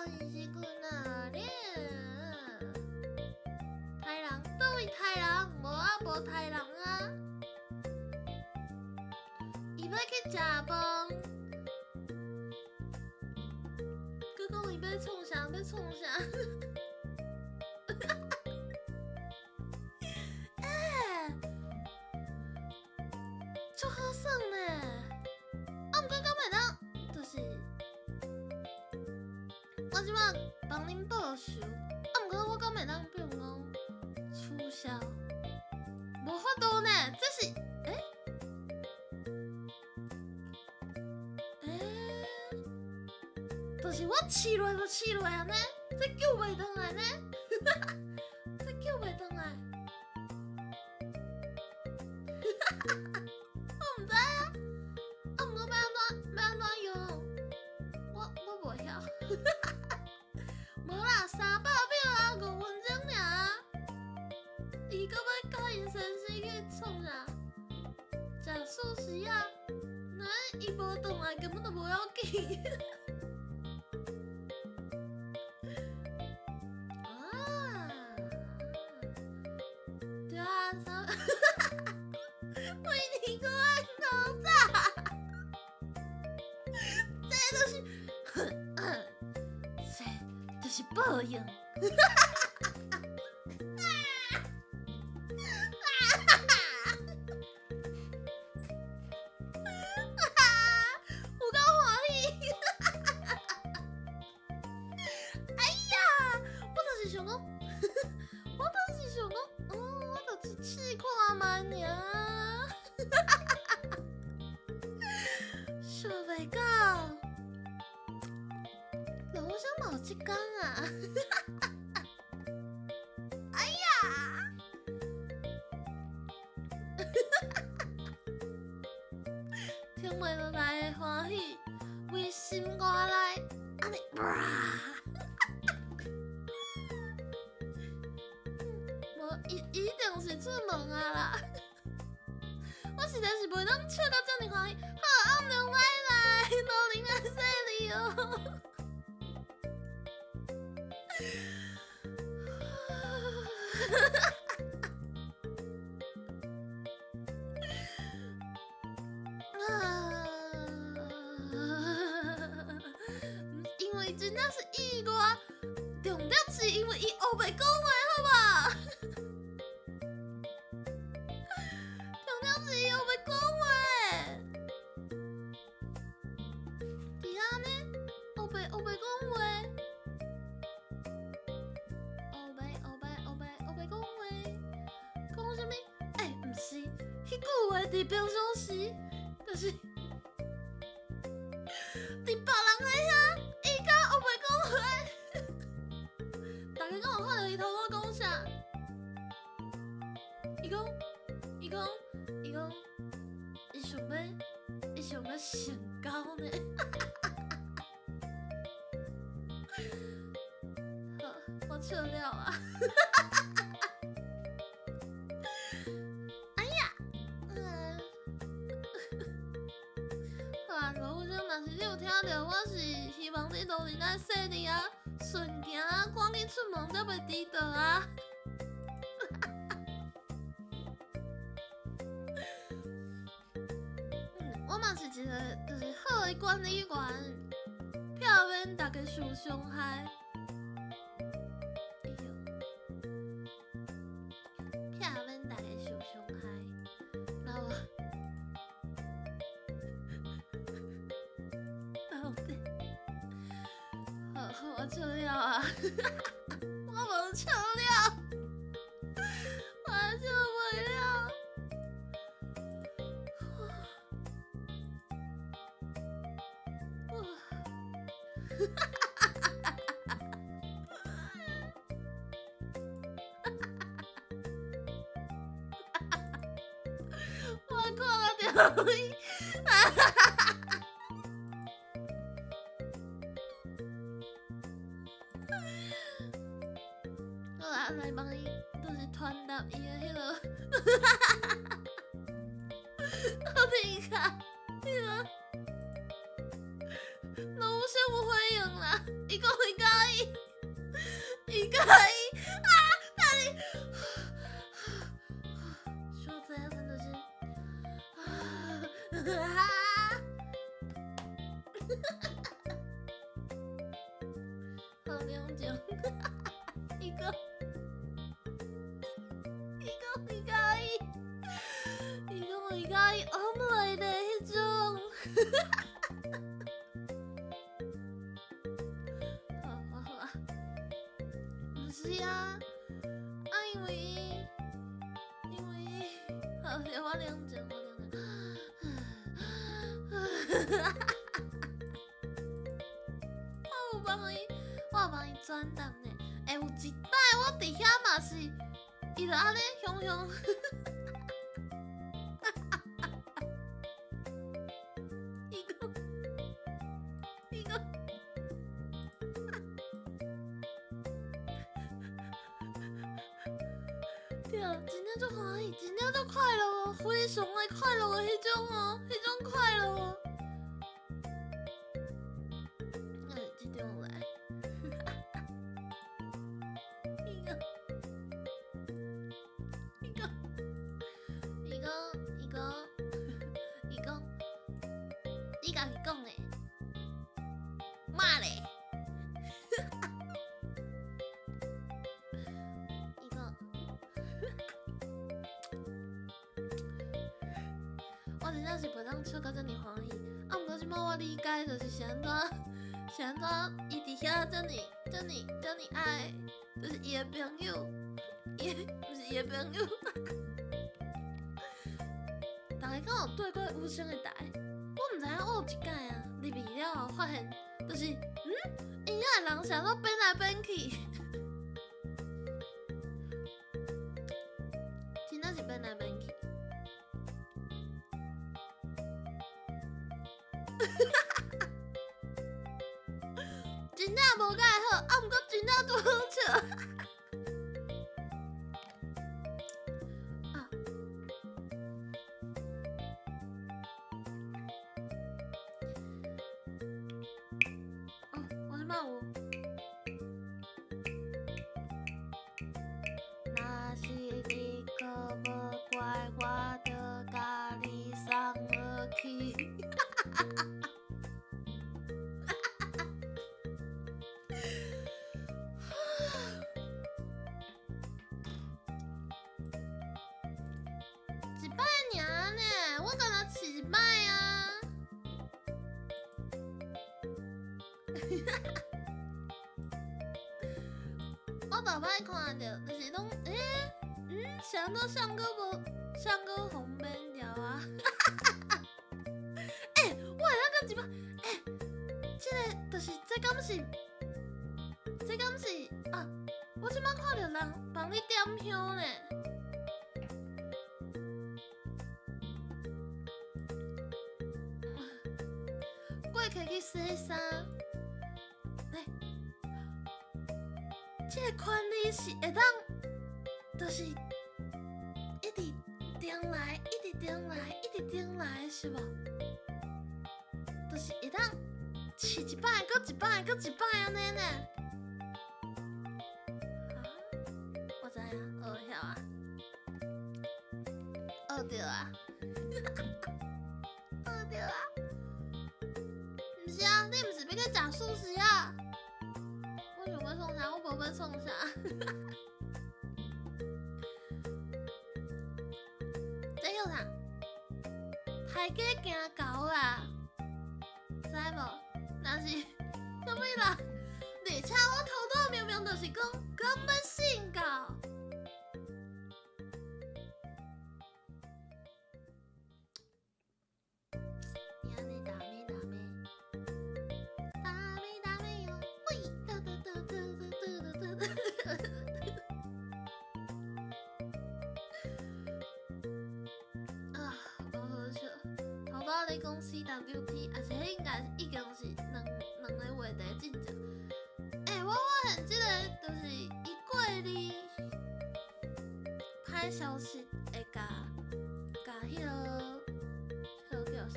你是去哪里？台人，倒位台人？无啊，无台人啊。伊要去食饭，佮讲伊要创啥？要创啥？足好耍呢！毋过敢袂当，就是我即摆帮恁报仇，毋过我敢袂当比如讲促销，无法度呢，这是就是我试落就试落安尼，这救袂倒来呢，这救袂倒来。我毋知啊，毋过要安怎用？我袂晓。无啦，300秒啊，5分钟尔。伊搁要教因先生去创啥？食寿司啊？那伊无倒来，根本就无要紧。对啊，为你个爱搞炸，这就是报应。有够欢喜。想冇这讲啊！哎呀！听袂落来的欢喜，为心肝内安尼，无一定是出门啊啦！我实在是袂当笑到这么欢喜，好，暗龙拜拜，都林来说你哦。因为真的是意外，重点是因为伊后袂讲话，好无？重点是伊后袂讲话，伫安尼后袂讲话，后袂讲话，讲啥物？毋是，迄句话伫平常时，但是。伫别人的遐，伊甲后袂讲话，大家敢有看到伊头壳讲啥？伊讲，伊想要性交呢。好，我笑了啊。你有听到我是希望你都能在说你啊，顺行啊，赶紧出门才袂迟到啊。我嘛是一个就是好的管理员，避免大家受伤害。避免大家受伤害，然后。我笑了啊！我无笑了，我笑袂了。我看到伊。来帮伊，就是传达伊的迄个，我听下，迄个，老师不回应啦，伊讲伊介意，啊，哪里？说这样真的是，好两种，伊讲。伊介意暗内的迄种，好啊，不是啊，因为，好，我两种，我有帮伊转达呢，有一摆我伫遐嘛是，伊就安尼雄。对啊，真正足欢喜，真正足快乐哦，非常的快乐的迄种哦，迄种快乐哦。这种来，伊讲，你家己讲的，妈嘞！我真正是袂当笑到遮尔欢喜，毋过即摆我理解就是是安怎，伊伫遐遮尔爱，就是伊的朋友，不是伊的朋友。大家敢有对过无声的台？我毋知影，我有一摆啊，入去了后发现，就是伊真正的人想说变来变去，真正是变来变去。真正无介好，啊，毋过真正拄好笑。啊，哦，我即摆有。若是你搁无怪我，着甲你送落去。一摆尔呢，我敢若试一摆啊。我大摆看着，就是拢想都上个无上个红面条啊！我那个一摆，这敢是啊！我即摆看到人帮你点香呢。过客去洗衫，这个管理是会当，就是一直点来，一直点来，一直点来，是无？就是会当试一摆，搁一摆，搁一摆安尼呢。我知影，学晓啊，学着啊，学着啊。毋是啊，你毋是要去食素食啊？我想要创啥，我无要创啥。这叫啥？大家行高啦，知无？若是啥物啦？而且我头拄明明就是讲要性高。你讲 CWT， 而且迄应该已经是两个话题真正。我发现这个就是伊过哩歹消息会甲迄个叫啥？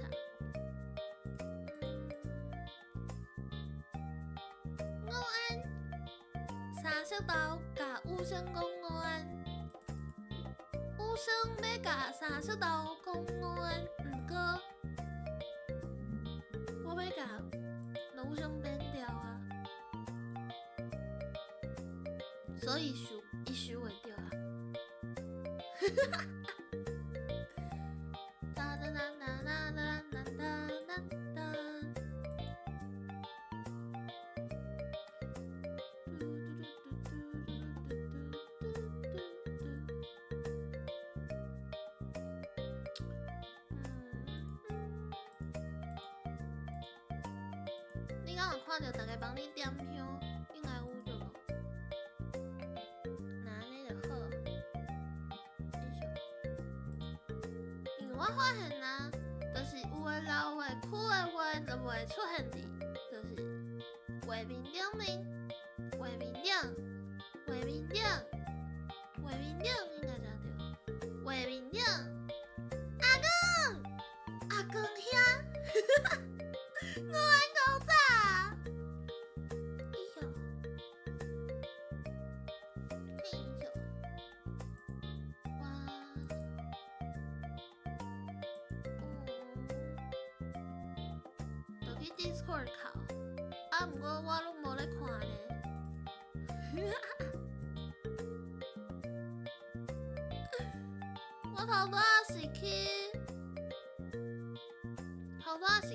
午安，三色豆甲医生讲午安，医生要甲三色豆讲午安，毋过。我要甲老兄变掉啊，所以伊收袂着啊。哒哒哒哒哒哒哒哒哒。你敢有看到大家帮你点香，应该有着无？那安尼就好。因为我发现啊，就是有的老话、苦的话就袂出现伫，就是画面顶面、画面顶、画面顶、画面顶，应该才对。画面顶，阿公兄。我爱狗仔，哎呦，哎呦，哇，就去 Discord 考，毋过我拢无咧看咧。我头拄仔是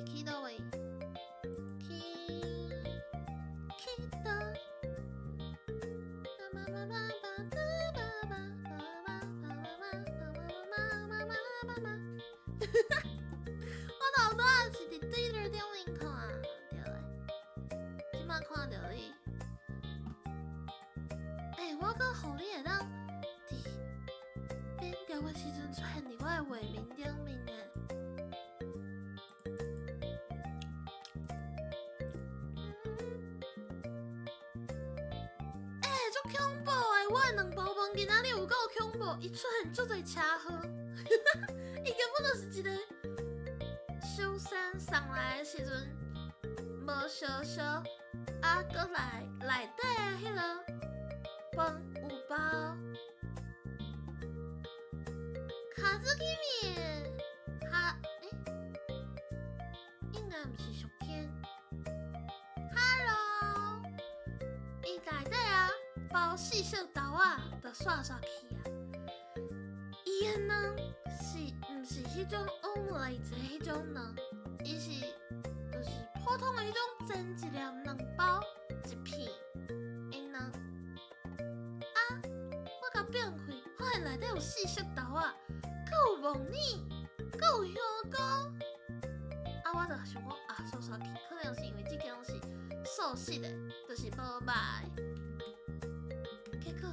去倒位？我头拄仔是伫 Twitter 顶面看，对诶，即马哪看到你？我阁互你会当伫变调的时阵出现伫我的画面顶面呢。足恐怖的！我的两包饭今仔日有够恐怖，伊出现足侪车号，伊根本就是一个修山上来的时阵无烧烧，啊，搁来内底的迄个饭有包卡子去面，应该毋是熟片。Hello， 伊内底啊包四色豆啊，就刷刷去啊。伊的卵是毋是迄种omelette的迄种卵？伊是就是普通的迄种煎一粒卵包一片的卵。啊，我甲变开，发现内底有四色豆啊，搁有凤梨，搁有香菇。啊，我就想讲啊，刷刷去，可能是因为这间是素食的，就是无卖。结果，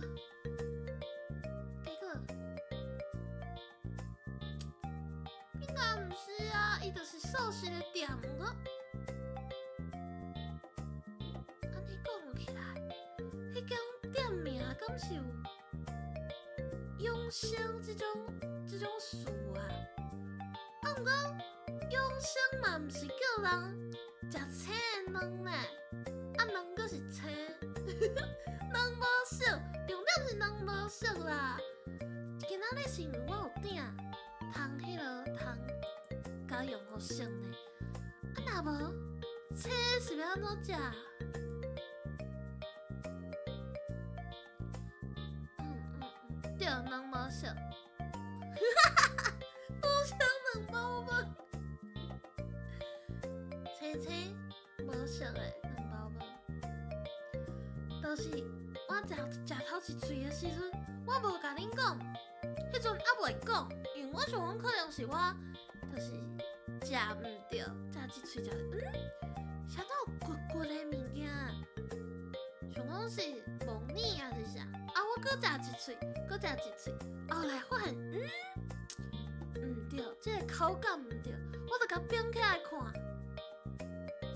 应该毋是啊，伊就是素食的店个。安尼讲起来，迄间店名敢是有永生这种事啊？啊，毋过永生嘛毋是叫人食青的卵呢，啊卵阁是青，卵无熟，重点是卵无熟啦。今仔日是因为我有订迄落甲用互熟呢，啊若无青是要安怎食？对，卵无熟，我想两包饭，青无熟的两包饭，就是我食头一喙的时阵，我无甲恁讲，迄阵还袂讲，因为我想讲可能是我就是食毋对，食一喙啥都有骨的物件，想讲是凤梨还是啥？啊，我搁食一喙，后来发现毋对，这个口感毋对，我就甲冰起来看，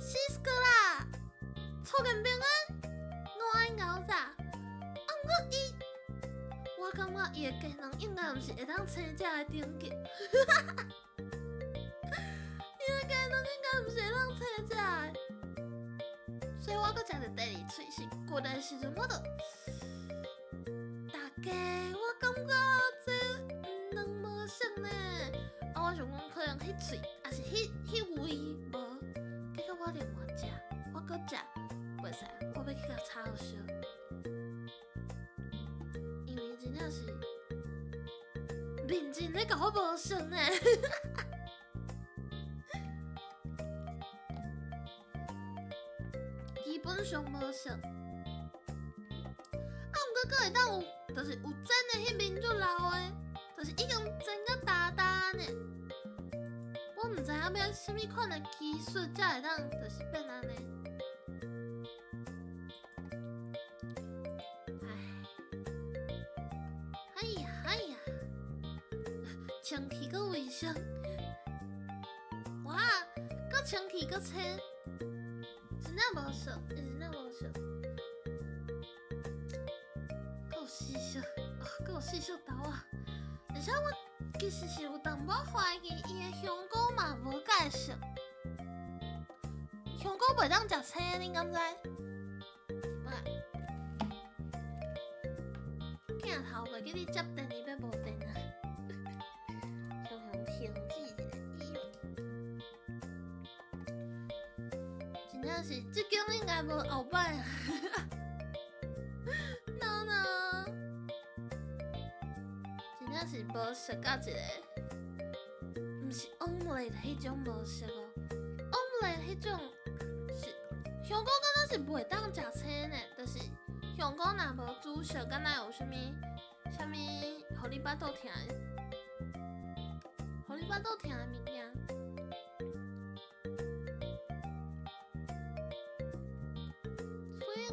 死死啦，粗根平安，软咬炸，啊，毋过我感觉伊的技能应该毋是会当青食的等级，伊的技能应该毋是会当青食的，所以我搁食着第二喙是骨的时阵，我就大家我感觉这卵无熟呢，啊，我想讲可能迄喙还是迄味无，结果我另外食，我搁食袂使，我要去甲炒好烧。因为真正是认真咧甲我无熟呢，基本上无熟。啊，毋过佫会当有，就是有蒸的迄面足老的，就是已经蒸甲焦焦呢。我毋知影要什么款的技术才会当，就是变安尼。哎呀，清气搁卫生，哇，搁清气搁青，真正无熟，搁有四色豆啊！而且我其实是有淡薄怀疑伊的香菇嘛无介熟，香菇袂当食青，恁敢知？镜头袂记你接电，伊要无电啊！想停止一下，真正是这间应该无后摆啊！no， 真正是无熟到一个，毋是 omelette 迄种无熟哦 ，omelette 迄种是香菇敢若是袂当食青的，就是香菇若无煮熟，敢若有啥物，互你巴肚疼的物件。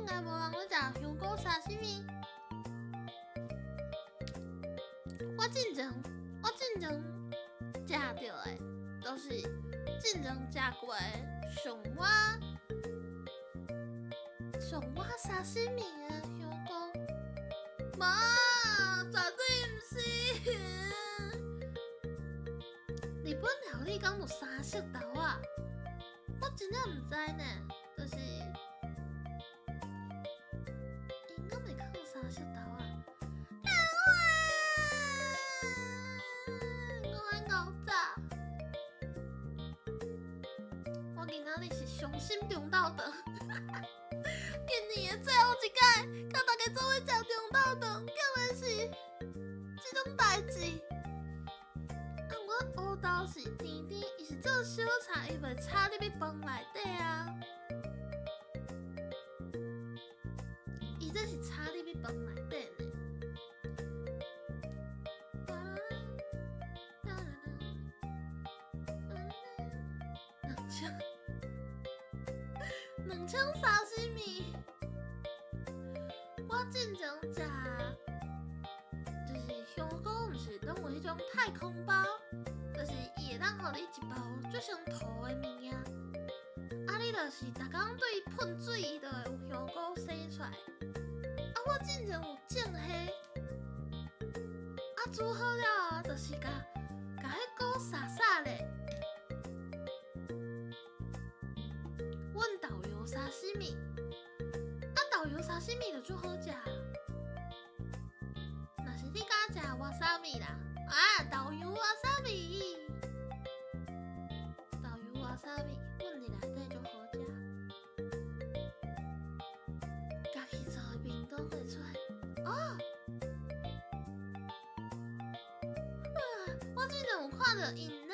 应该无人咧食香菇沙西米。我进前食到的，都是进前食过的上我沙西米的香菇。妈，绝对毋是。日本料理讲有三色豆啊，我真正毋知呢，就是应该袂放三色豆啊。我今仔日是伤心中昼肠，今年的最后一届，甲大家做伙食中昼肠，竟然是这种代志。我乌豆是甜甜，伊是做小菜，伊袂插入去饭内底啊。伊这是插入去饭内底呢。两枪沙西米，我进前食，就是香菇，毋是拢有迄种太空包，就是伊会当互你一包最像涂的物件，啊，你就是逐工对喷水，伊就会有香菇生出来。啊，我进前有种迄，啊，煮好了啊，就是甲迄菇撒咧。阮豆油沙西米，啊，豆油沙西米就最好食。若是你敢食瓦萨米啦，啊，豆油瓦萨米，豆油瓦萨米，阮伫内底就好食。家己做的面都会出来。哦，我之前有看到因咧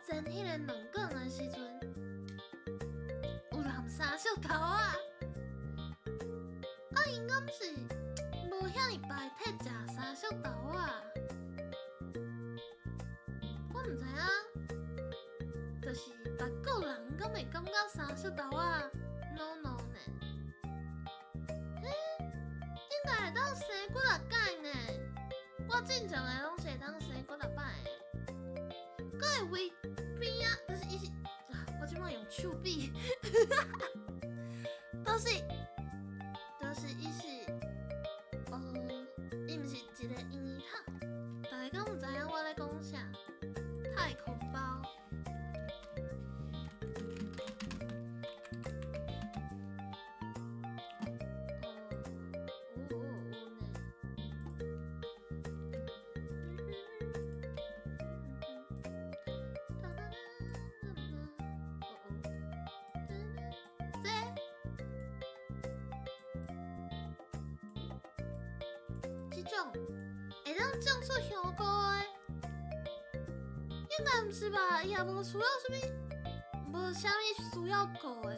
煎迄个两梗的时阵。三色豆啊！啊，因敢是无遐尼白体食三色豆啊！我毋知影，就是别个人敢会感觉三色豆啊 no 呢？应该会当生几落摆呢？我正常的拢是会当生几落摆的，佮会微边啊，但是伊是，我即摆用手比。都是伊是，伊毋是一个圆筒，大家敢有知影我咧讲啥？太空包。这种会当种出香菇的，应该毋是吧？伊也无需要无啥物需要顾的，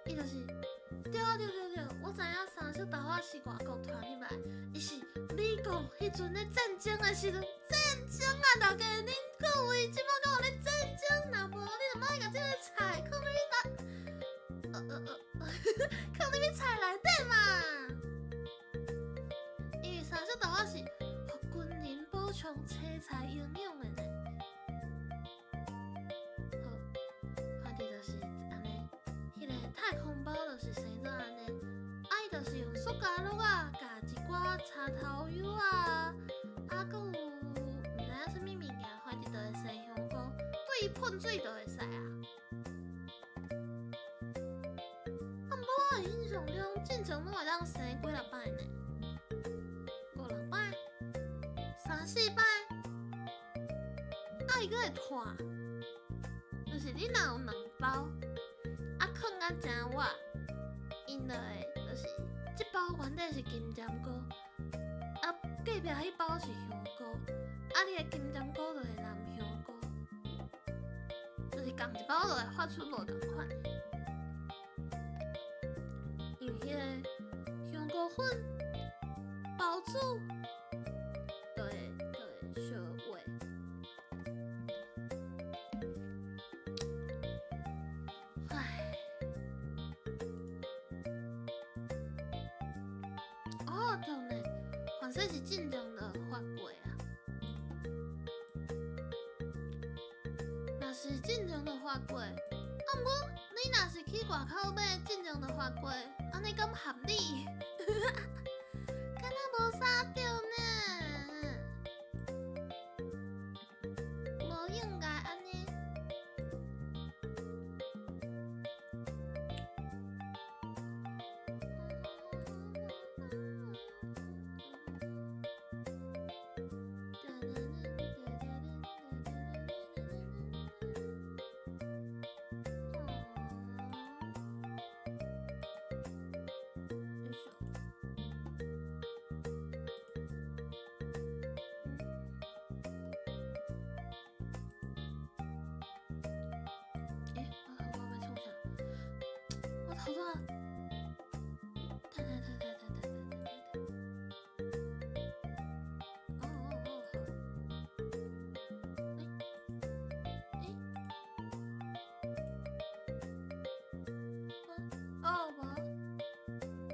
伊就是对，我知影三色豆仔是外国传入来，伊是美国迄阵咧战争的时阵，战争啊！大家恁各位即摆敢有咧战争？若无你就莫甲这个菜放入去放入去菜内底嘛。三色豆仔是互军人补充青菜营养的呢。好，反正就是安尼，迄个太空包就是生做安尼，啊，伊就是用塑胶粒啊，加一寡茶头油啊，啊，搁有毋知影啥物物件，反正就会生香菇，对伊喷水就会使啊。啊，毋过我印象中，正常拢会当生几落摆呢。3、4摆，啊，伊佫会拖，就是你若有2包，啊，放啊诚活，因就会就是这包原底是金针菇，啊，隔壁迄包是香菇，啊，你的金针菇就会蓝香菇，就是共一包就会发出无同款的，因为迄个香菇粉包煮。小味，唉，反正是正常的法规啊。若是正常的法规，毋过你若是去外口买正常的法规，安尼敢合理？敢若无啥对呢？无应该安尼。好多啊！对，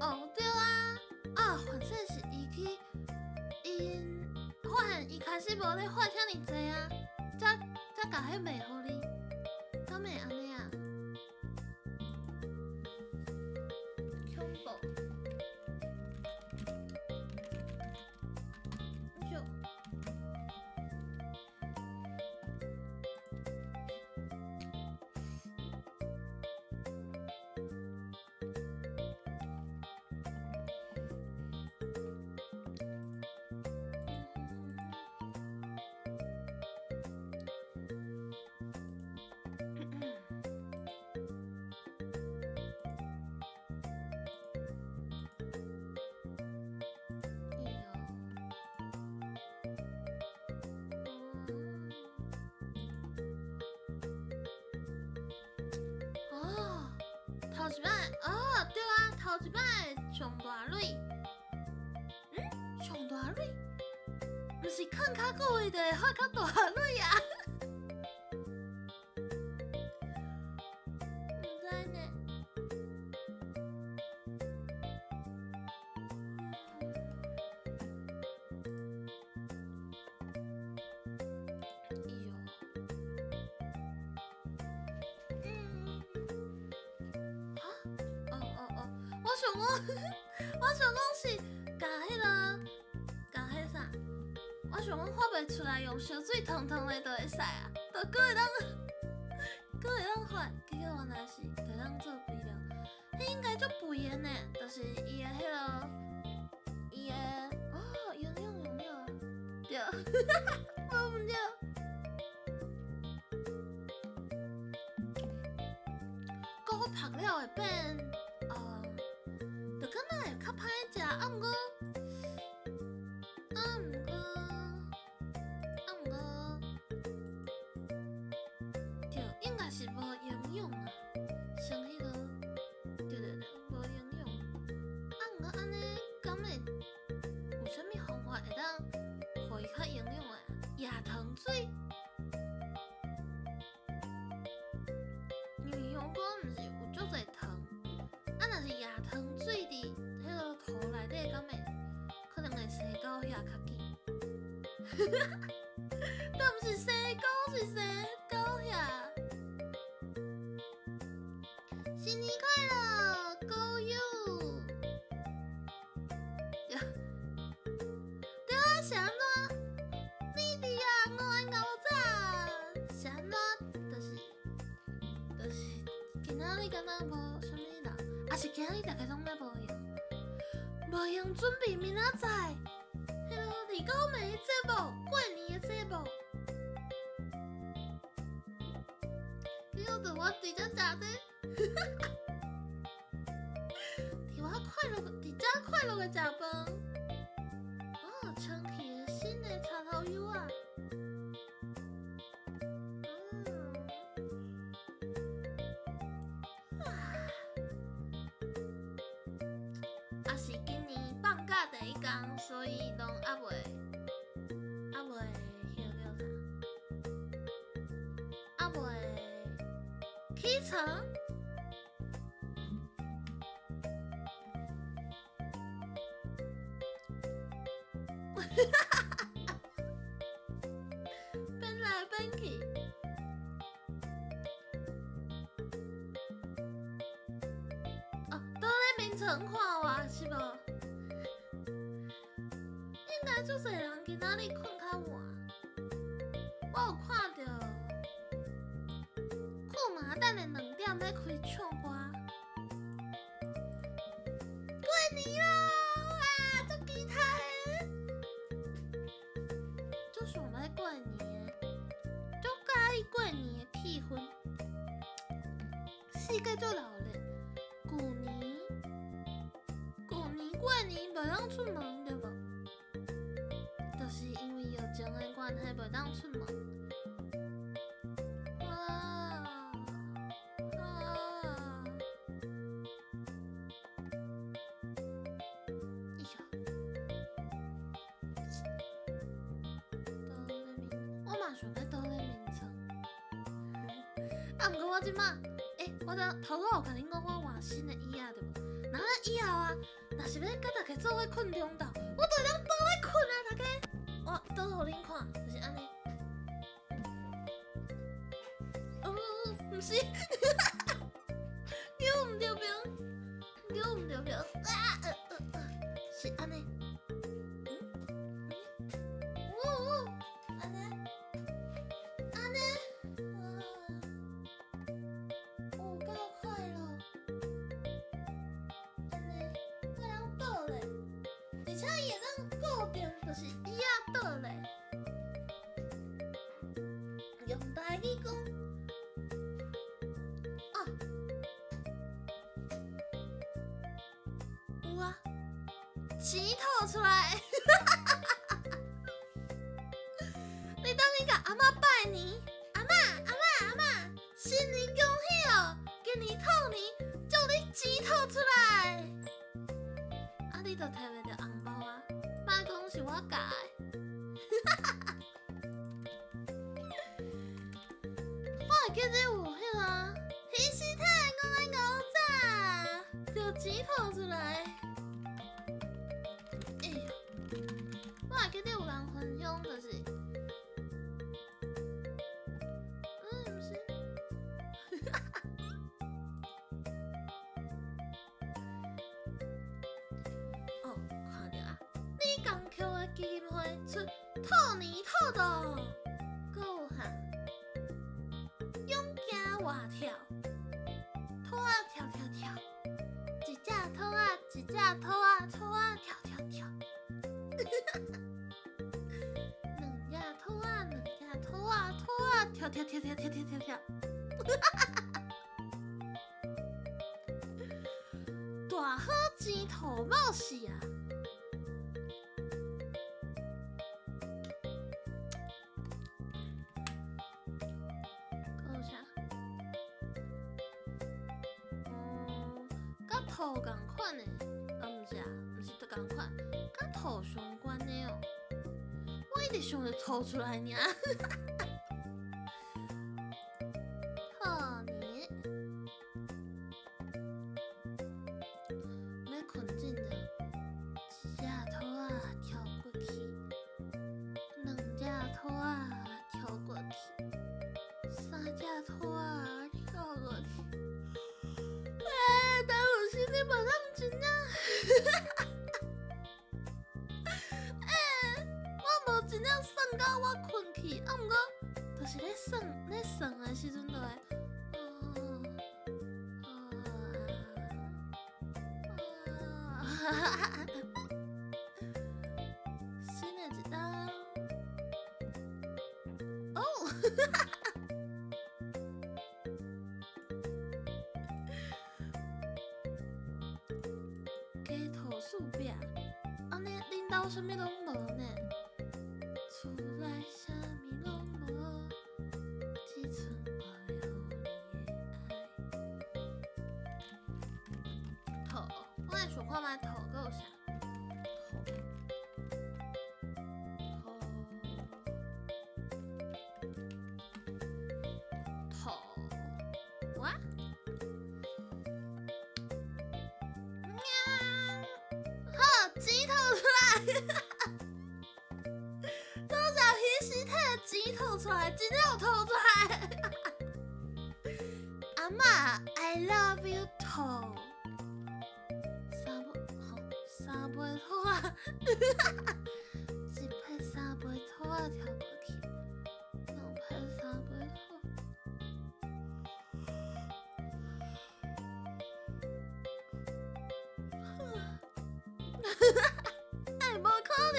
哦对啊，反正是发现伊开始无咧发遐尼济啊，才甲迄卖互你，敢会安尼啊？恐怖！就头一摆对啊，头一摆上大蕊，上大蕊，毋是看较久的就会发较大蕊啊？毋知呢。我想讲是甲迄啥，我想讲发袂出来用烧水烫烫的就会使啊，就搁会当发，结果原来是会当做肥料，迄应该足肥的呢，就是伊的迄个，伊的营养有没有？对，我毋对，搁晒了会变。就敢若会较歹食，毋过，对，应该是无营养啊，像迄个，对，无营养。毋过安尼，敢会有啥物方法会当互伊较营养的？椰糖水，因为香港毋是有足侪糖。若是椰糖水伫迄个土内底，敢会可能会生到遐较紧。但毋是生高，是生到遐。新年快乐 ，Go you！ 对啊，是安怎？弟弟啊，我爱牛仔，是安怎？就是今仔日敢若无啥物人。也是今日大家拢在无闲准备明仔载，迄个29暝的节目，过年的节目。结果就我伫遮食的，伫我快乐的食饭。撑起了新的茶头油啊！是今年放假第一天，所以拢还袂迄个叫啥？还袂起床。奔来奔去。哦，哆啦 A 梦很看完是无？应该足侪人今仔日困较晚，我有看到，酷嘛等下2点要开唱歌。过年咯！啊，足期待的，足想要过年的，足介意过年的气氛。世界足闹热，旧年过年袂当出门对无？就是因为疫情的关系，袂当出门。我嘛想要倒咧眠床。啊，毋过我即马，我头拄有甲恁讲我换新的椅仔对无？然后以后啊，若是要甲大家做伙困中昼，我就会当倒咧困啊，大家。我倒互恁看，就是安尼。毋是，叫毋对标，是安尼。就是椅仔倒咧，用台语讲，有啊，钱吐出来，你当你甲阿嬷拜年，阿嬷，新年恭喜哦，今年兔年，祝你钱吐出来，啊，你都摕袂着红包啊？莫讲是我教的，我会记得有迄个喜事太5就钱吐出来。我会记得有人分享就是，毋是，看到啊。你刚扣的基金会出兔年兔到，搁有哈，勇行活跳，兔仔跳跳跳，一只兔仔跳跳跳，两只兔仔跳跳，大好钱土冒死啊！甲土共款的，毋是都共款，甲土相关的哦。我一直想着吐出来尔。兔年要困进着，一只兔仔跳过去，两只兔仔跳过去，3只兔仔跳过去。等有时你马上真正，我无真正算到我困去，啊，毋过就是咧算的时阵就会，新的一道，鸡头树壁，安尼恁兜啥物拢无呢？厝内啥物拢无，只剩我有你的爱。土，我来想看卖土搁有啥？土，哇！好，钱吐出来。出来，真的有吐出来。阿嬷 ，I love you 吐。三杯吐啊！一杯三杯吐啊，跳过去。两杯三杯吐。哎，无可能！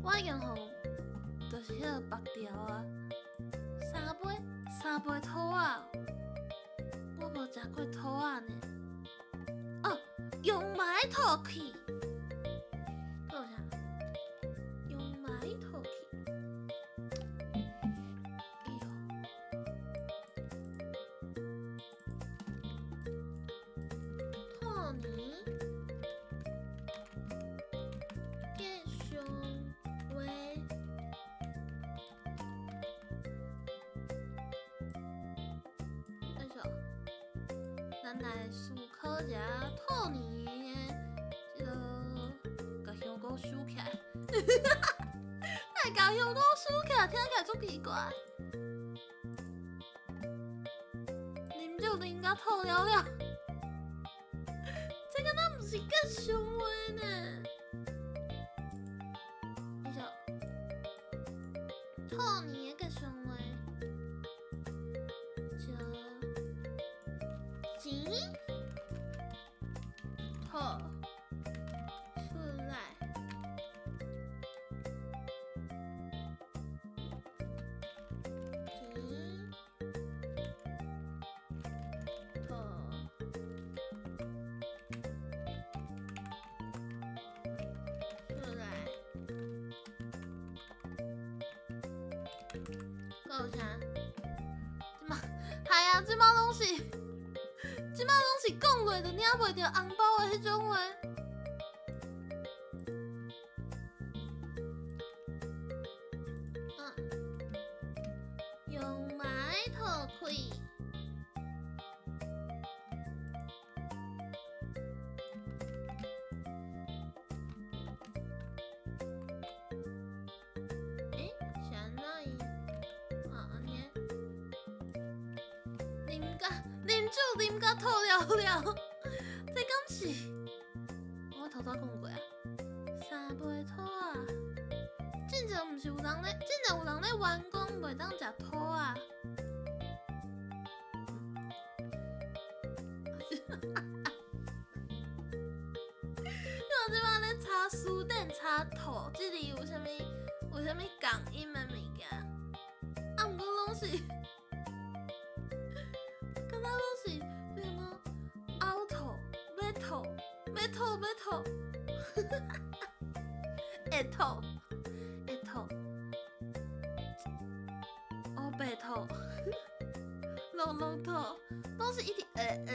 我已经吼，就是迄个白条啊，三杯吐啊，我无食过吐啊呢。哦，用埋吐去，还有啥？用埋吐去。哎呦，兔年。咱来思考一下兔年的这个香菇收起来，太把香菇收起来，听起来足奇怪。啉酒啉甲吐了了，这个那不是吉祥话呢？你说兔年的吉祥话。钱吐出来，钱吐出来，够啥？系啊，即马拢是。即摆拢是讲落就领袂着红包的迄种话。用埋吐开。诶，是安怎伊？安尼。啉酒啉甲吐了了，这敢是？我头早讲过啊，三杯吐啊！真正毋是有人咧，真正有人咧员工袂当食吐啊！我即摆咧查书顶查吐，这里有啥物共音的物件？啊，毋过拢是。那都是什么凹头、尾头、尾头、尾头，下头、下头，哦白头、龙头，都是一点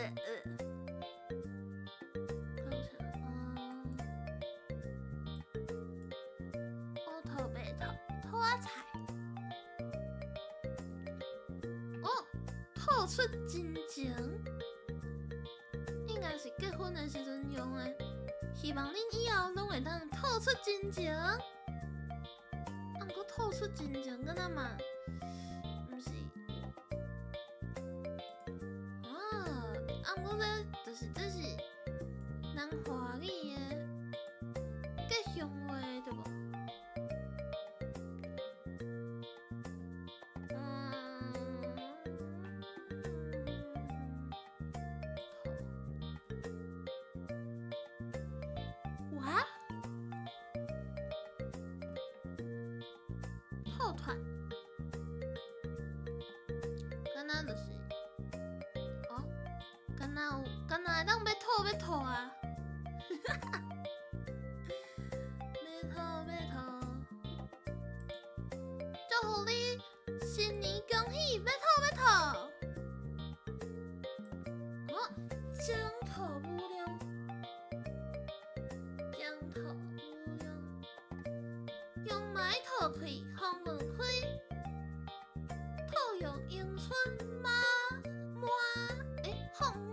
凹头、白头，拖菜。吐出真情，应该是结婚的时阵用的。希望恁以后拢会当吐出真情。啊，毋过吐出真情，敢若嘛，毋是。毋过这是人华语的吉祥话，对无？抱团，敢若就是，敢若会当要吐啊！要吐，祝福你新年恭喜，要吐！江头无量，江头无量，用埋吐开，风门开，吐用迎春妈，放妈，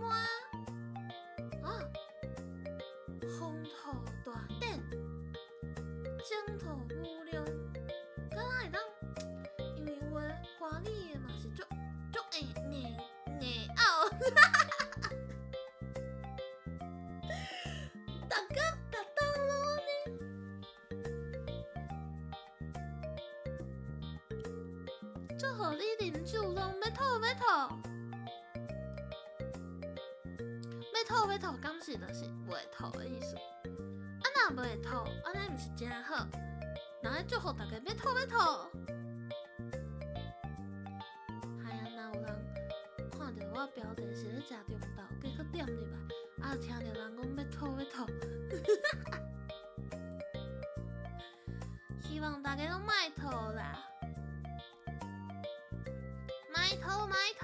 风土大典，江头无量，敢会大家达到了呢。做互你啉酒，拢要吐要吐，要吐，敢是就是袂吐的意思。啊，若袂吐，安尼毋是真好。若爱祝福大家要吐要吐。系啊，若有人看到我标题是咧食中昼，结果点入来，啊，听到人讲要吐要吐。希望大家拢莫吐啦，莫吐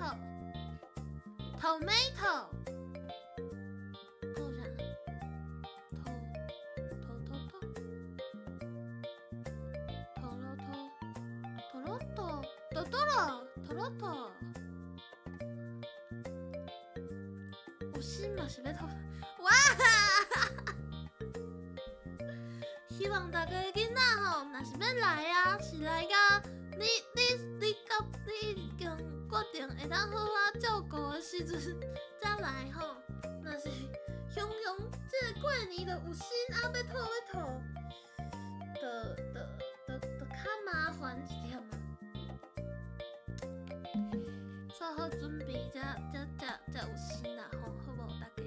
，tomato。有心嘛是要吐，哇！希望大家的囡仔吼，若是要来啊，是来甲你跟决定会当好好照顾的时阵才来吼。若是雄这个过年就有心啊，要吐，就较麻烦一点啊。做好准备才有心啦吼，好无大家？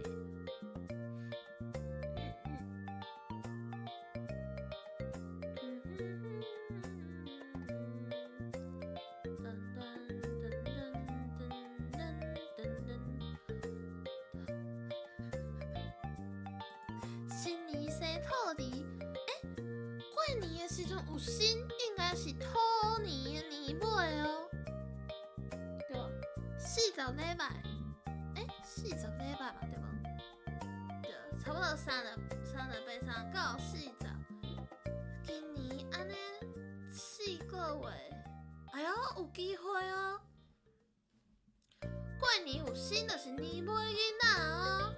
新年生兔年，过年的时阵有新，应该是兔年的年尾哦。对吧？40礼拜，40礼拜嘛，对无？对，差不多30、38、39、40。今年安尼4个月，哎呦，有机会哦！过年有新就是年尾囡仔哦。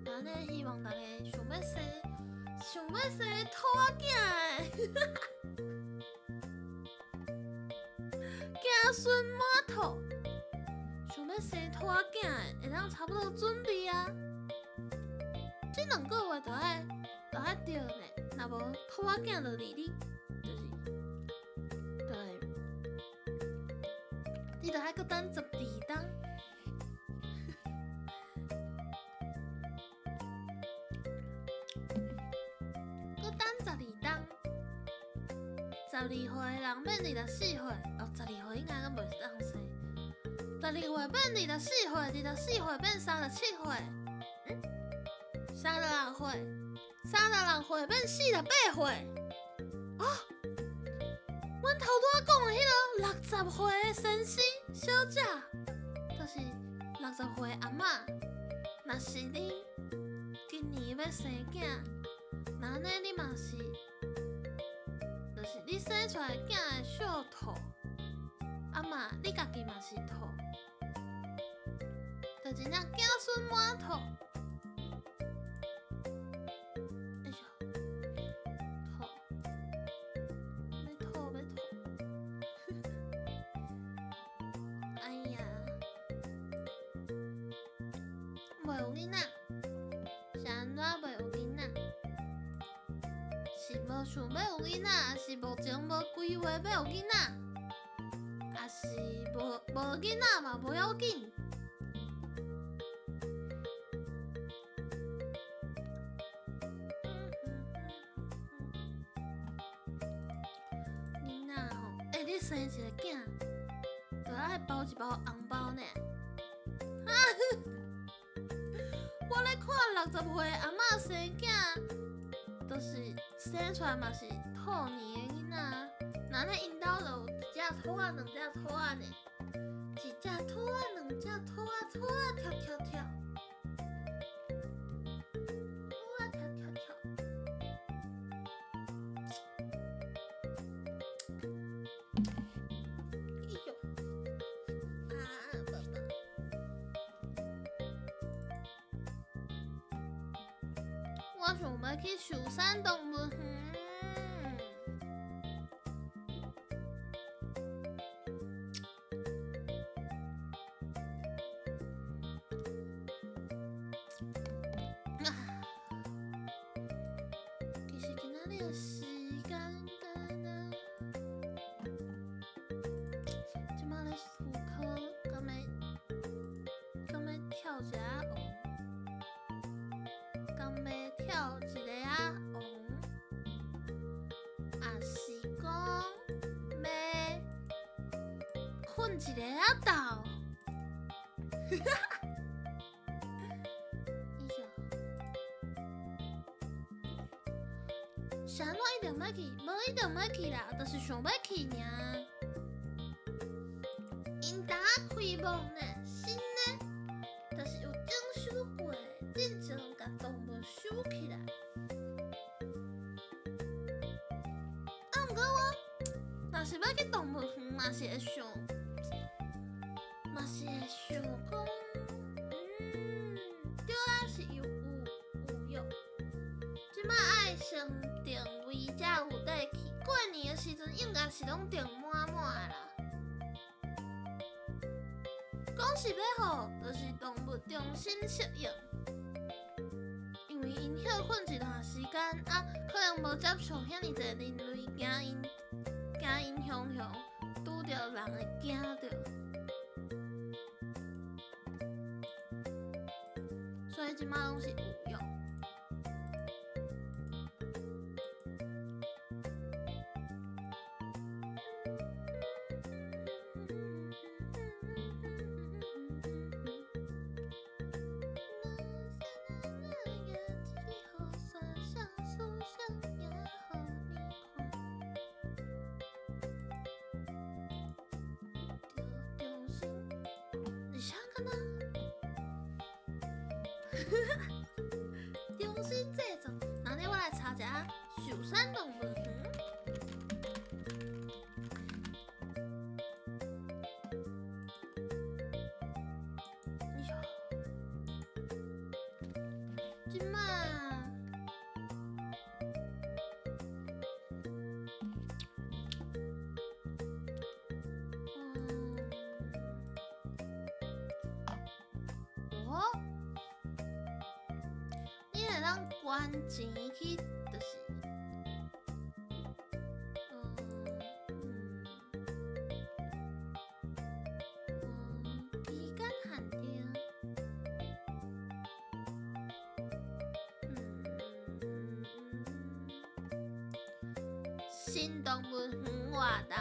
安尼希望大家想要生兔仔囝的。子孙满肚，想要生兔仔囝的，会当差不多准备啊。这2个月就爱着呢，若无兔仔囝就离你，你就爱搁等12天。搁等12天。12岁的人变24岁，12岁应该阁袂当生。12月变24岁，24岁变37岁，36岁，36岁变48岁。哦，阮头拄仔讲的迄个60岁的先生小姐，就是60岁阿嬷。若是你今年要生囝，那安尼你嘛是。就是你生出来囝的小兔，啊嘛，你家己嘛是兔，就真正子孙满肚。哎呦，要吐，哎呀，袂有囡仔，是安怎袂有囡仔？是无想要有囡仔，是目前无规划要有囡仔，还是无囡仔嘛无要紧。囡仔吼，你生一个囝，就爱包一包红包呢。我咧看60岁阿嬷生囝，就是生出来嘛是兔年的囡仔，那因兜就有1只兔仔、2只兔仔呢，1只兔仔、2只兔仔，兔仔跳跳跳，兔仔跳跳跳。哎呦，爸爸。我想要去寿山动物园。时间到啊！即摆咧思考，敢要跳一下王，敢要跳一个啊王，还是讲要混一个啊斗？啥我一定要去，无一定要去啦，就是想要去尔。因当开幕呢，新呢，就是有整修过，认真甲动物收起来。啊，毋过我若是要去动物园，嘛是会想讲，对啦，是有用。即摆爱先定位才有得去，过年的时阵应该是拢定满满的啦。讲是要予就是动物重新适应，因为因休困一段时间啊，可能无接触遐尼侪人类，惊因凶拄着人会惊着，所以即摆拢是有用。中心这种，那天我来查一下寿山动物园。即摆，你会当捐钱去，就是期间限定，新动物园活动，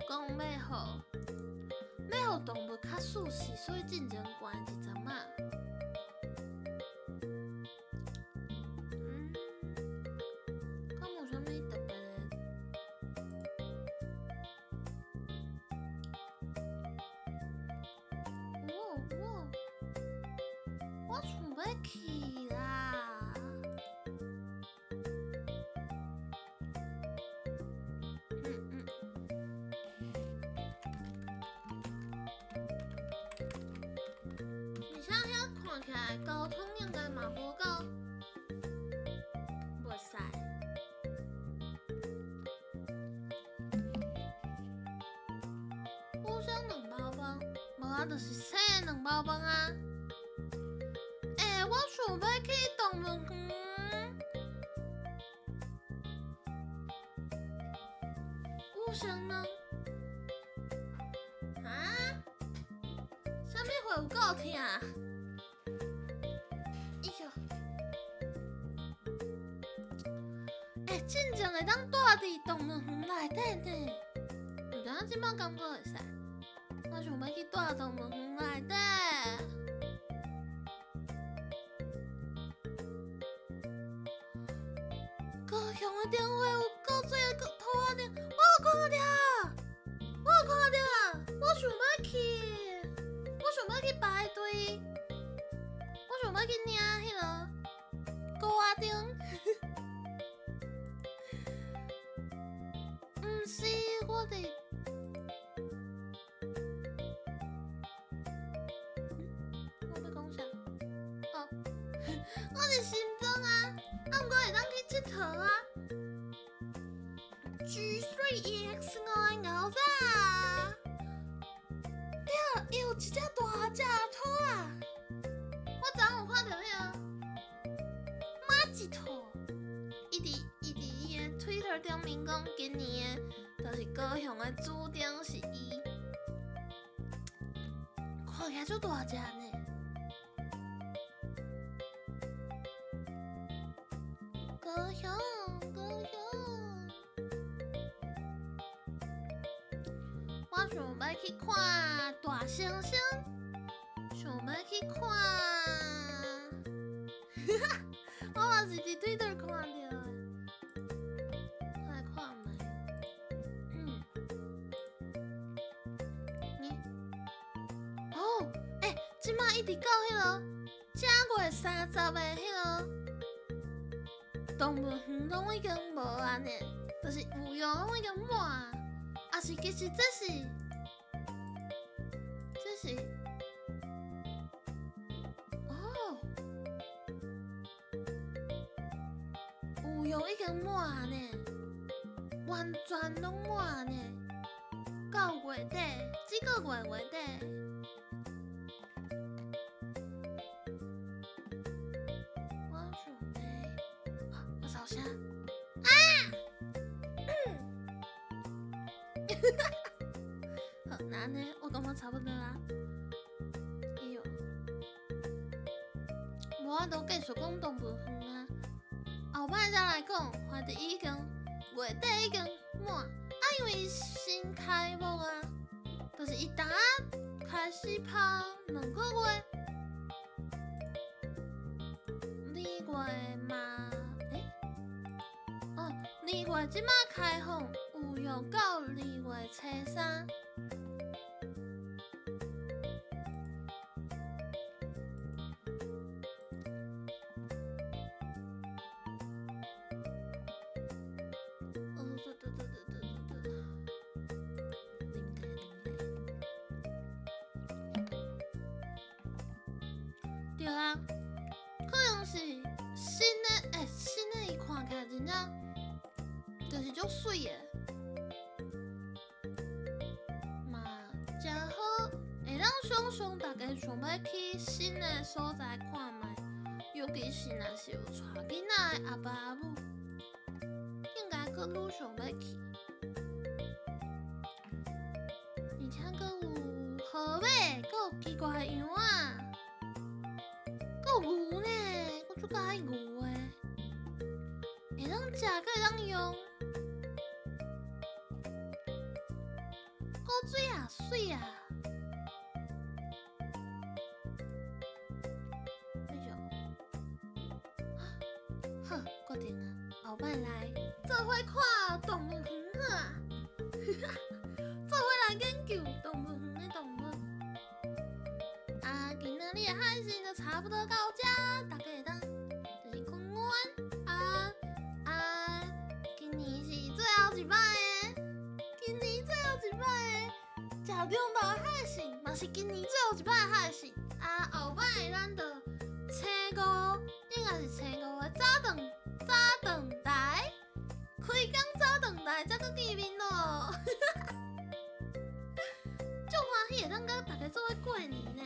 讲要互动物较舒适，所以进前捐20万。敢无啥物特别的？我想要去啦。而且遐看起来交通应该嘛无够袂使。乌香2包饭，无啊，就是生的2包饭啊。我想要去动物园。乌香呢？啊？啥物话有够痛？真正会当住伫动物园内底呢？毋知影即摆感觉会使？我想要去住动物园内底。高雄的电话有够多个拖我电，我有看到，我想要去排队，我想要去领迄个高仔灯。毋是我哋，我要讲啥？哦，我伫心中啊，毋过会当去佚佗啊。G3EX 我的牛仔，对，有一只大只兔啊！我昨昏有看到迄个马吉兔，伊 Twitter 顶面讲今年的，就是高雄的主场是伊，看起来就大只呢。高雄，我想要去看大猩猩，想要去看，我嘛是伫 Twitter 看到的，来看觅。哦，即马一直到迄落正月30的迄落动物园拢已经无啊呢，就是有游拢已经满啊，啊是其实这是哦，有游已经满呢，完全拢满呢，到月底，这个月底。好难呢，我感觉差不多啊。哎呦，我都继续讲动物园啊。后摆再来讲，反正已经月底已经满，啊，因为新开幕啊，就是伊呾开始拍2个月，2月嘛，2月即马开放，有用到2月初3。对啊，可能是新的伊看起来真正就是足水的，嘛真好，会当想象大家想要去新的所在看觅，尤其是若是有带囡仔的阿爸阿母，应该阁愈想要去。而且阁有河马，阁有奇怪的样啊！有牛呢，我最喜欢牛的，会当食，阁会当用，古水啊，水啊！哎呦，好，决定啊，后摆来做伙看动物园好啊，做伙来研究动物园的动物。啊，今仔日的海星就差不多到这，大家会当就是讲晚安。今年是最后一摆的，今年最后一摆的，食中岛的海星嘛是今年最后一摆的海星。啊，后摆咱就初5，应该是初5的早顿台，开工早顿台才搁见面咯。足欢喜会当甲大家做伙过年呢。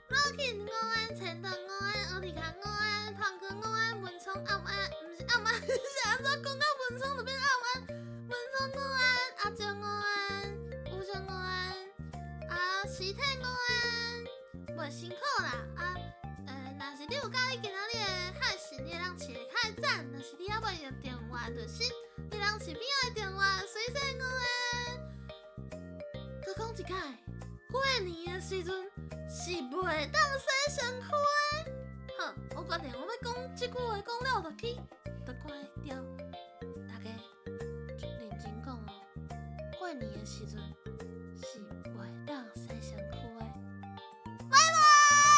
Rocky 午安，陈顿午安，奥利卡午安，胖哥午安，文聪暗安，不是暗安，是安怎讲到文聪就变暗安？文聪午安，阿正午安，吴正午安，徐太午安，袂辛苦啦若是你有介意今仔日的海信，你会当切开赞；若是你还袂用电话就行，你当视频的电话随身午安。佮讲一摆，过年的时阵。是袂当洗身躯的。好，我决定我要讲即句话，讲了就去，就关掉。大家认真讲哦，过年的时阵是袂当洗身躯。